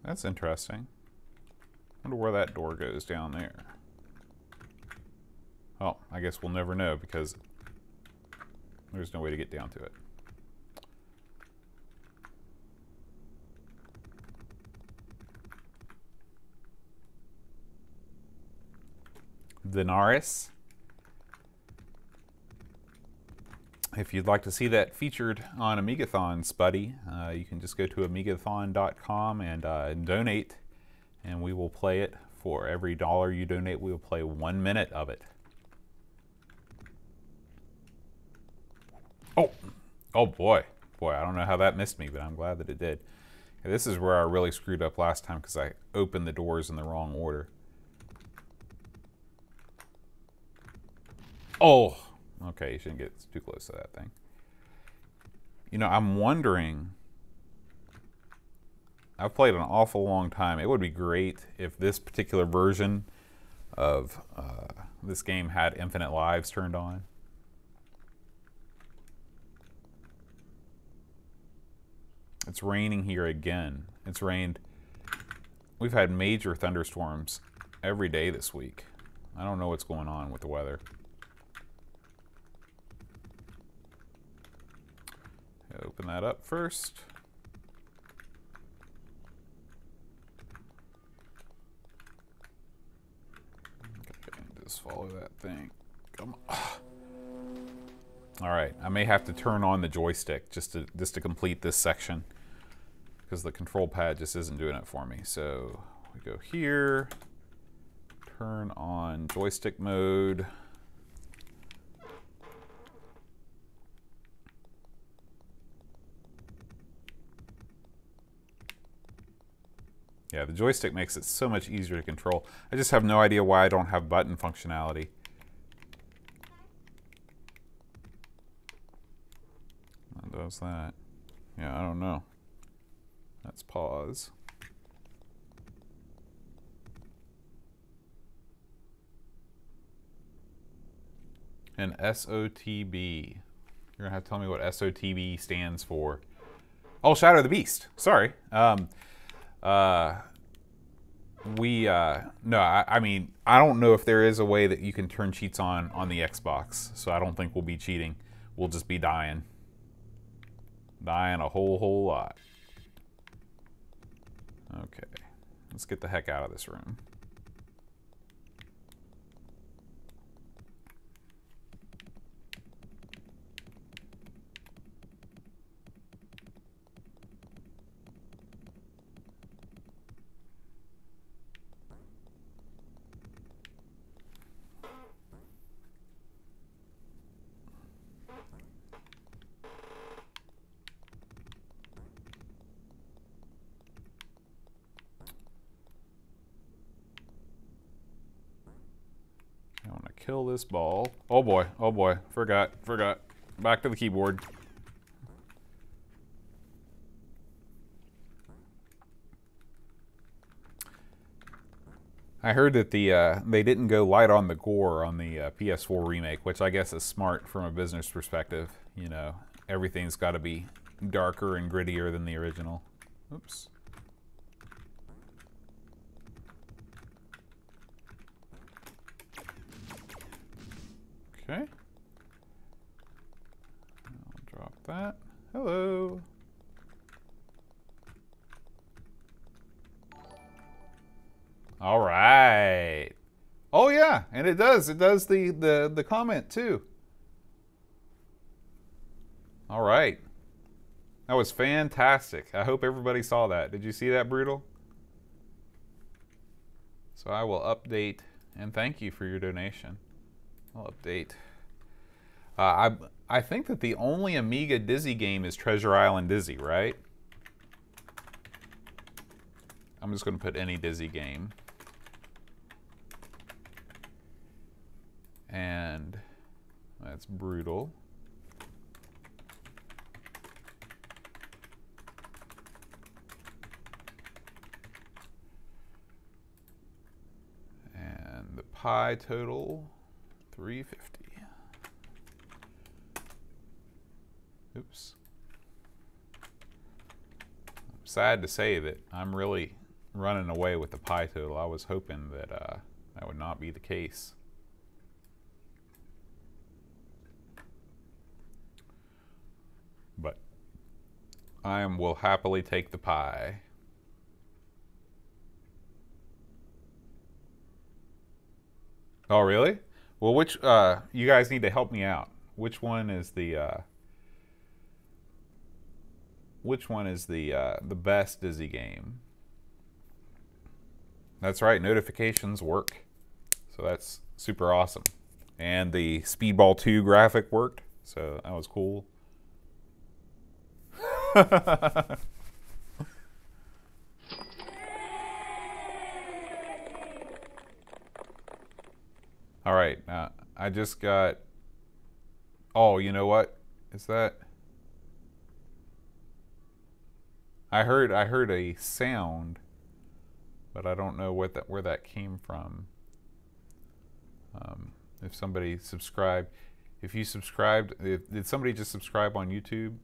S1: That's interesting. I wonder where that door goes down there. Oh, I guess we'll never know, because there's no way to get down to it. Denaris. If you'd like to see that featured on Amigathon, Spuddy, you can just go to amigathon.com and donate, and we will play it. For every $1 you donate, we will play 1 minute of it. Oh boy. I don't know how that missed me, but I'm glad that it did. Okay, this is where I really screwed up last time, because I opened the doors in the wrong order. Oh! Okay, you shouldn't get too close to that thing. I'm wondering... I've played an awful long time. It would be great if this particular version of this game had infinite lives turned on. It's raining here again. It's rained... We've had major thunderstorms every day this week. I don't know what's going on with the weather. Open that up first. Okay, just follow that thing. Come on. All right, I may have to turn on the joystick just to complete this section, because the control pad just isn't doing it for me. So we go here, turn on joystick mode. Yeah, the joystick makes it so much easier to control. I just have no idea why I don't have button functionality. What does that? Yeah, I don't know. Let's pause. And SOTB. You're gonna have to tell me what SOTB stands for. Oh, Shadow of the Beast. Sorry. No, I mean, I don't know if there is a way that you can turn cheats on the Xbox, so I don't think we'll be cheating. we'll just be dying. Dying a whole lot. Okay, let's get the heck out of this room. Kill this ball. Oh boy, forgot. Back to the keyboard. I heard that they didn't go light on the gore on the PS4 remake, which I guess is smart from a business perspective. You know, everything's got to be darker and grittier than the original. Oops. Okay. I'll drop that. Hello. All right. Oh yeah, and it does the comment too. All right. That was fantastic. I hope everybody saw that. Did you see that, Brutal? So I will update, and thank you for your donation. I'll update. I think that the only Amiga Dizzy game is Treasure Island Dizzy, right? I'm just going to put any Dizzy game. And that's Brutal. And the pie total, 350. Oops. I'm sad to say that I'm really running away with the pie total. I was hoping that that would not be the case. But I will happily take the pie. Oh, really? Well, which you guys need to help me out. Which one is the best Dizzy game? That's right, notifications work. So that's super awesome. And the Speedball 2 graphic worked, so that was cool. All right, I just got, oh, you know what? Is that? I heard a sound, but I don't know what where that came from. If somebody subscribed, if you subscribed, did somebody just subscribe on YouTube?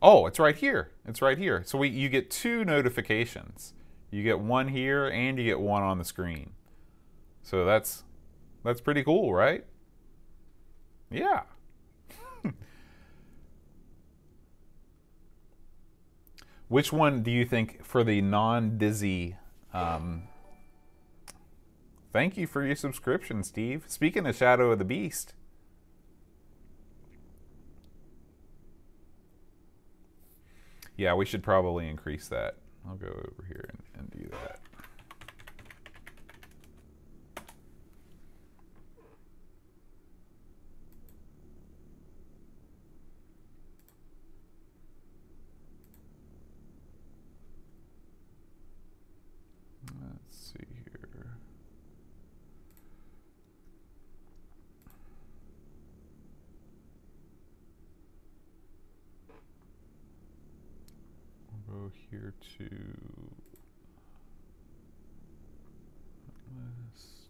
S1: Oh, it's right here. It's right here. So you get 2 notifications. You get one here and you get one on the screen. So that's pretty cool, right? Yeah. Which one do you think for the non-Dizzy? Thank you for your subscription, Steve. Speaking of Shadow of the Beast. Yeah, we should probably increase that. I'll go over here and do that. Let's see here. We'll go here to list.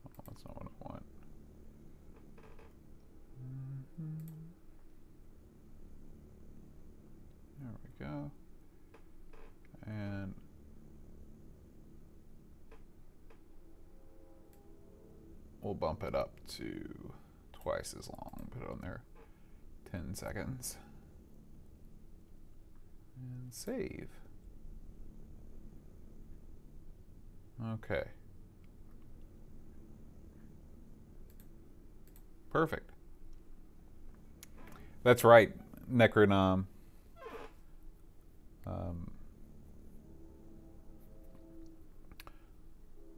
S1: Oh, that's not what I want. There we go. bump it up to twice as long. Put it on there. 10 seconds. And save. Okay. Perfect. That's right, Necronom.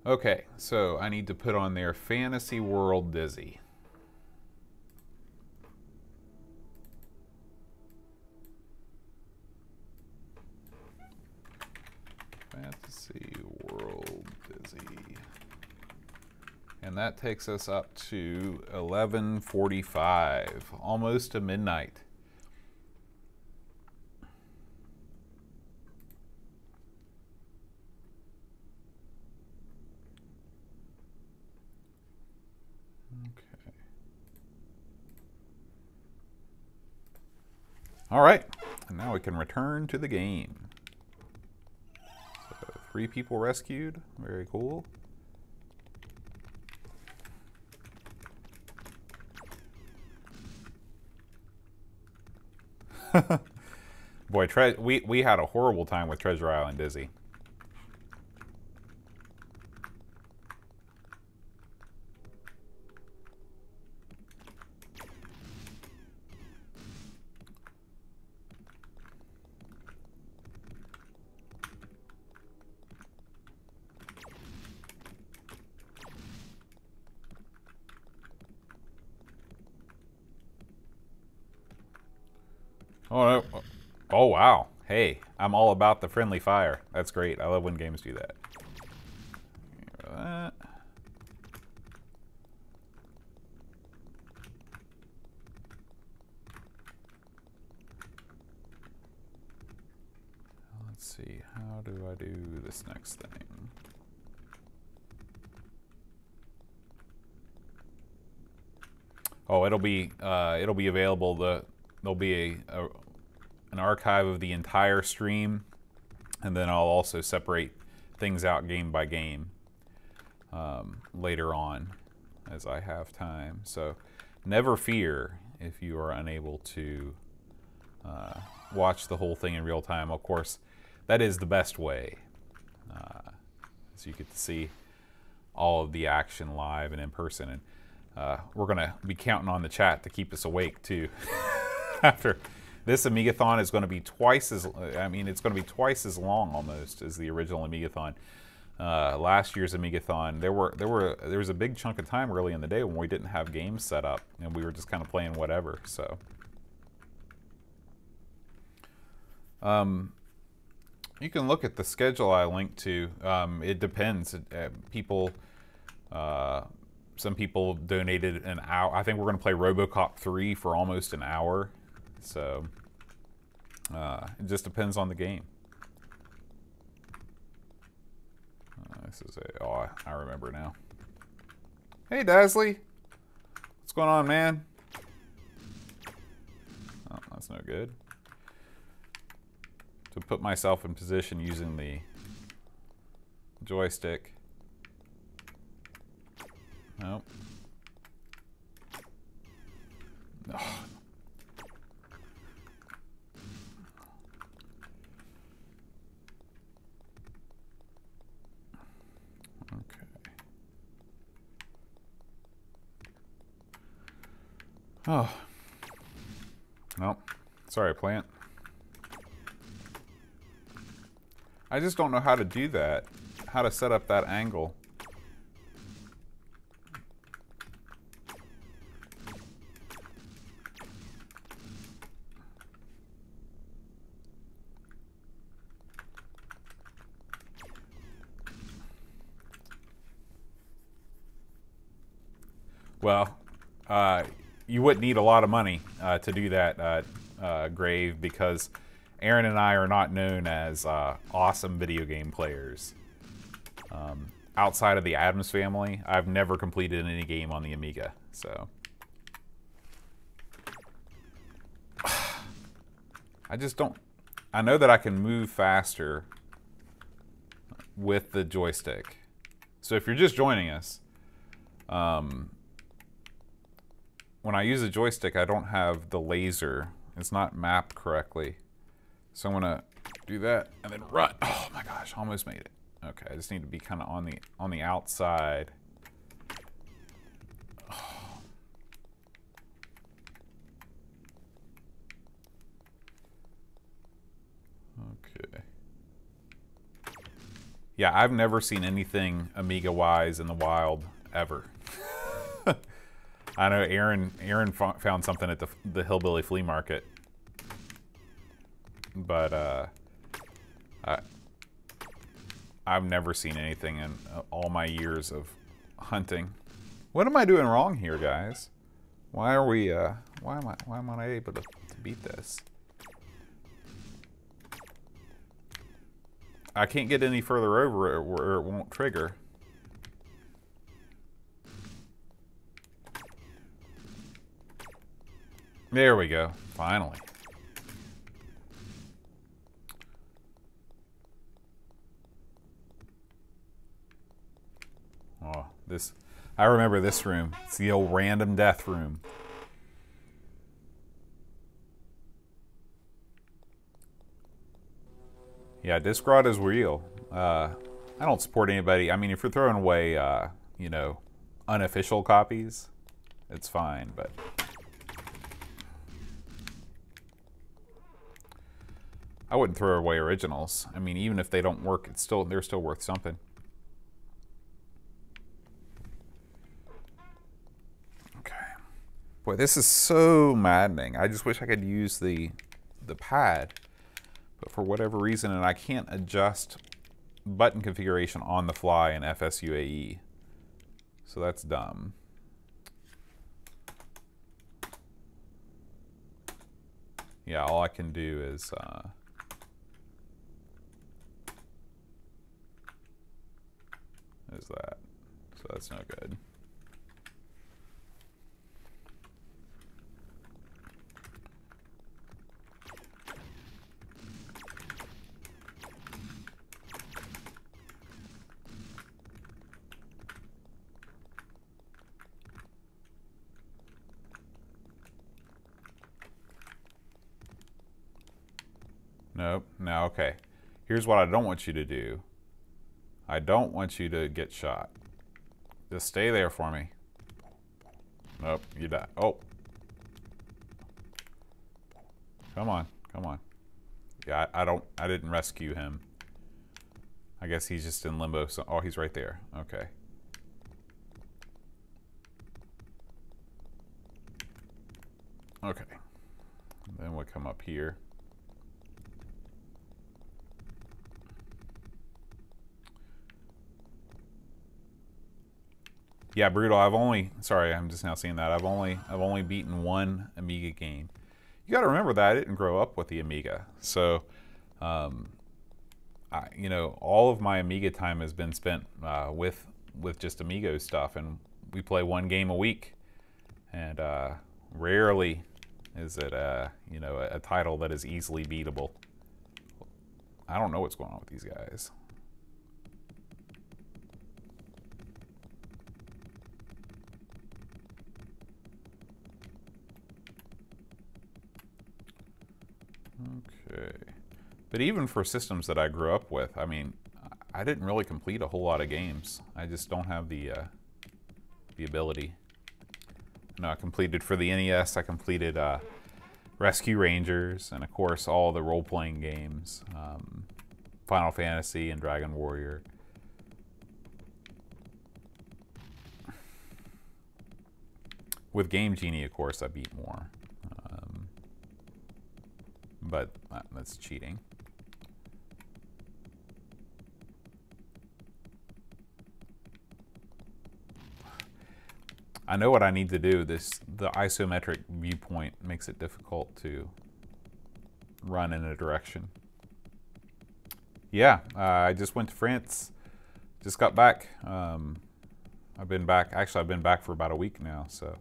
S1: Okay, so I need to put on there Fantasy World Dizzy. Fantasy World Dizzy. And that takes us up to 11:45, almost to midnight. Okay. All right, and now we can return to the game. So 3 people rescued, very cool. Boy, we had a horrible time with Treasure Island Dizzy. Oh, no. Oh, wow. Hey, I'm all about the friendly fire. That's great. I love when games do that. Let's see. How do I do this next thing? Oh, it'll be available. There'll be an archive of the entire stream, and then I'll also separate things out game by game later on as I have time. So never fear if you are unable to watch the whole thing in real time. Of course, that is the best way, so you get to see all of the action live and in person. And we're going to be counting on the chat to keep us awake too. After this Amigathon is going to be twice as, it's going to be twice as long almost as the original Amigathon. Last year's Amigathon, there was a big chunk of time early in the day when we didn't have games set up and we were just kind of playing whatever. So, you can look at the schedule I linked to. It depends. Some people donated an hour. I think we're going to play RoboCop 3 for almost an hour. So it just depends on the game. This is oh, I remember now. Hey, Dazzly. What's going on, man? Oh, that's no good. To put myself in position using the joystick. Nope. Oh. Oh. Nope. Sorry, plant. I just don't know how to do that. How to set up that angle. Well, you wouldn't need a lot of money to do that, Grave, because Aaron and I are not known as awesome video game players. Outside of the Addams family, I've never completed any game on the Amiga, so. I just don't. I know that I can move faster with the joystick. So if you're just joining us, when I use a joystick, I don't have the laser. It's not mapped correctly. So I'm gonna do that and then run. Oh my gosh, almost made it. Okay, I just need to be kind of on the outside. Oh. Okay. Yeah, I've never seen anything Amiga-wise in the wild ever. I know Aaron found something at the Hillbilly Flea Market, but I've never seen anything in all my years of hunting. What am I doing wrong here, guys? Why are we? Why am I able to beat this? I can't get any further over it where it won't trigger. There we go. Finally. Oh, this... I remember this room. It's the old random death room. Yeah, disc rot is real. I don't support anybody. I mean, if you're throwing away, you know, unofficial copies, it's fine, but... I wouldn't throw away originals. I mean, even if they don't work, they're still worth something. Okay. Boy, this is so maddening. I just wish I could use the pad, but for whatever reason, and I can't adjust button configuration on the fly in FSUAE. So that's dumb. Yeah, all I can do is that. So that's no good. Nope. Now, okay. Here's what I don't want you to do. I don't want you to get shot. Just stay there for me. Nope, you die. Oh. Come on, come on. Yeah, I didn't rescue him. I guess he's just in limbo. So, oh, he's right there. Okay. Okay. Then we'll come up here. Yeah, Brutal, sorry, I'm just now seeing that. I've only beaten one Amiga game. You got to remember that I didn't grow up with the Amiga. So, you know, all of my Amiga time has been spent with just Amigos stuff, and we play one game a week. And rarely is it, you know, a title that is easily beatable. I don't know what's going on with these guys. Okay. But even for systems that I grew up with, I mean, I didn't really complete a whole lot of games. I just don't have the ability. No, I completed for the NES, I completed Rescue Rangers, and of course all the role-playing games. Final Fantasy and Dragon Warrior. With Game Genie, of course, I beat more. But that's cheating. I know what I need to do. The isometric viewpoint makes it difficult to run in a direction. Yeah, I just went to France. Just got back. I've been back. Actually, I've been back for about a week now. So.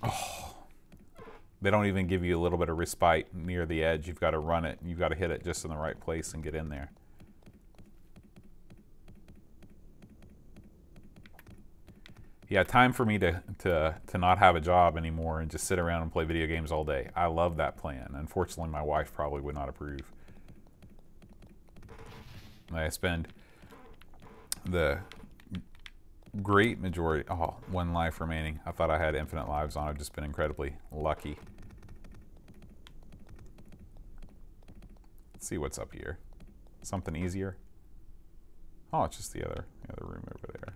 S1: Oh. They don't even give you a little bit of respite near the edge. You've got to run it. You've got to hit it just in the right place and get in there. Yeah, time for me to not have a job anymore and just sit around and play video games all day. I love that plan. Unfortunately, my wife probably would not approve. I spend the great majority... Oh, 1 life remaining. I thought I had infinite lives on. I've just been incredibly lucky. Let's see what's up here. Something easier. Oh, it's just the other room over there.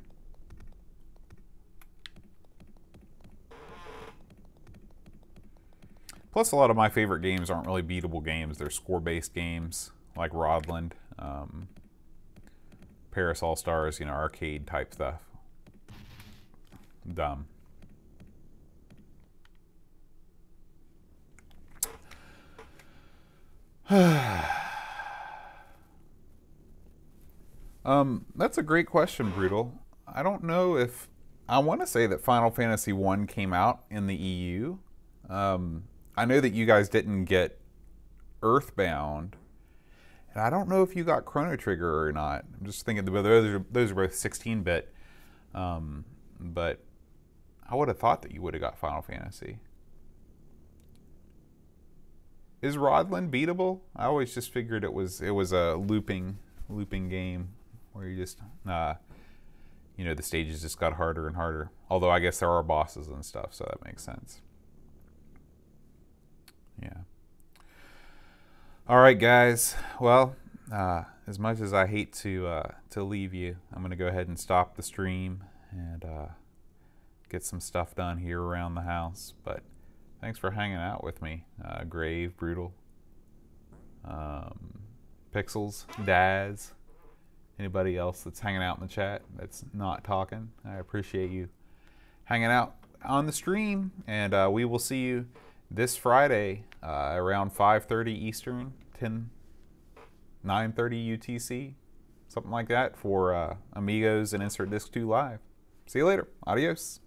S1: Plus, a lot of my favorite games aren't really beatable games. They're score-based games, like Rodland, Paris All-Stars, you know, arcade-type stuff. Dumb. That's a great question, Brutal. I don't know if... I want to say that Final Fantasy I came out in the EU. I know that you guys didn't get Earthbound. And I don't know if you got Chrono Trigger or not. I'm just thinking those are both 16-bit. But I would have thought that you would have got Final Fantasy. Is Rodland beatable? I always just figured it was a looping game where you just you know, the stages just got harder and harder. Although I guess there are bosses and stuff, so that makes sense. Yeah. All right, guys. Well, as much as I hate to leave you, I'm gonna go ahead and stop the stream and get some stuff done here around the house. But thanks for hanging out with me, Grave, Brutal, Pixels, Daz, anybody else that's hanging out in the chat that's not talking. I appreciate you hanging out on the stream, and we will see you this Friday around 5:30 Eastern, 9:30 UTC, something like that, for Amigos and Insert Disc 2 Live. See you later. Adios.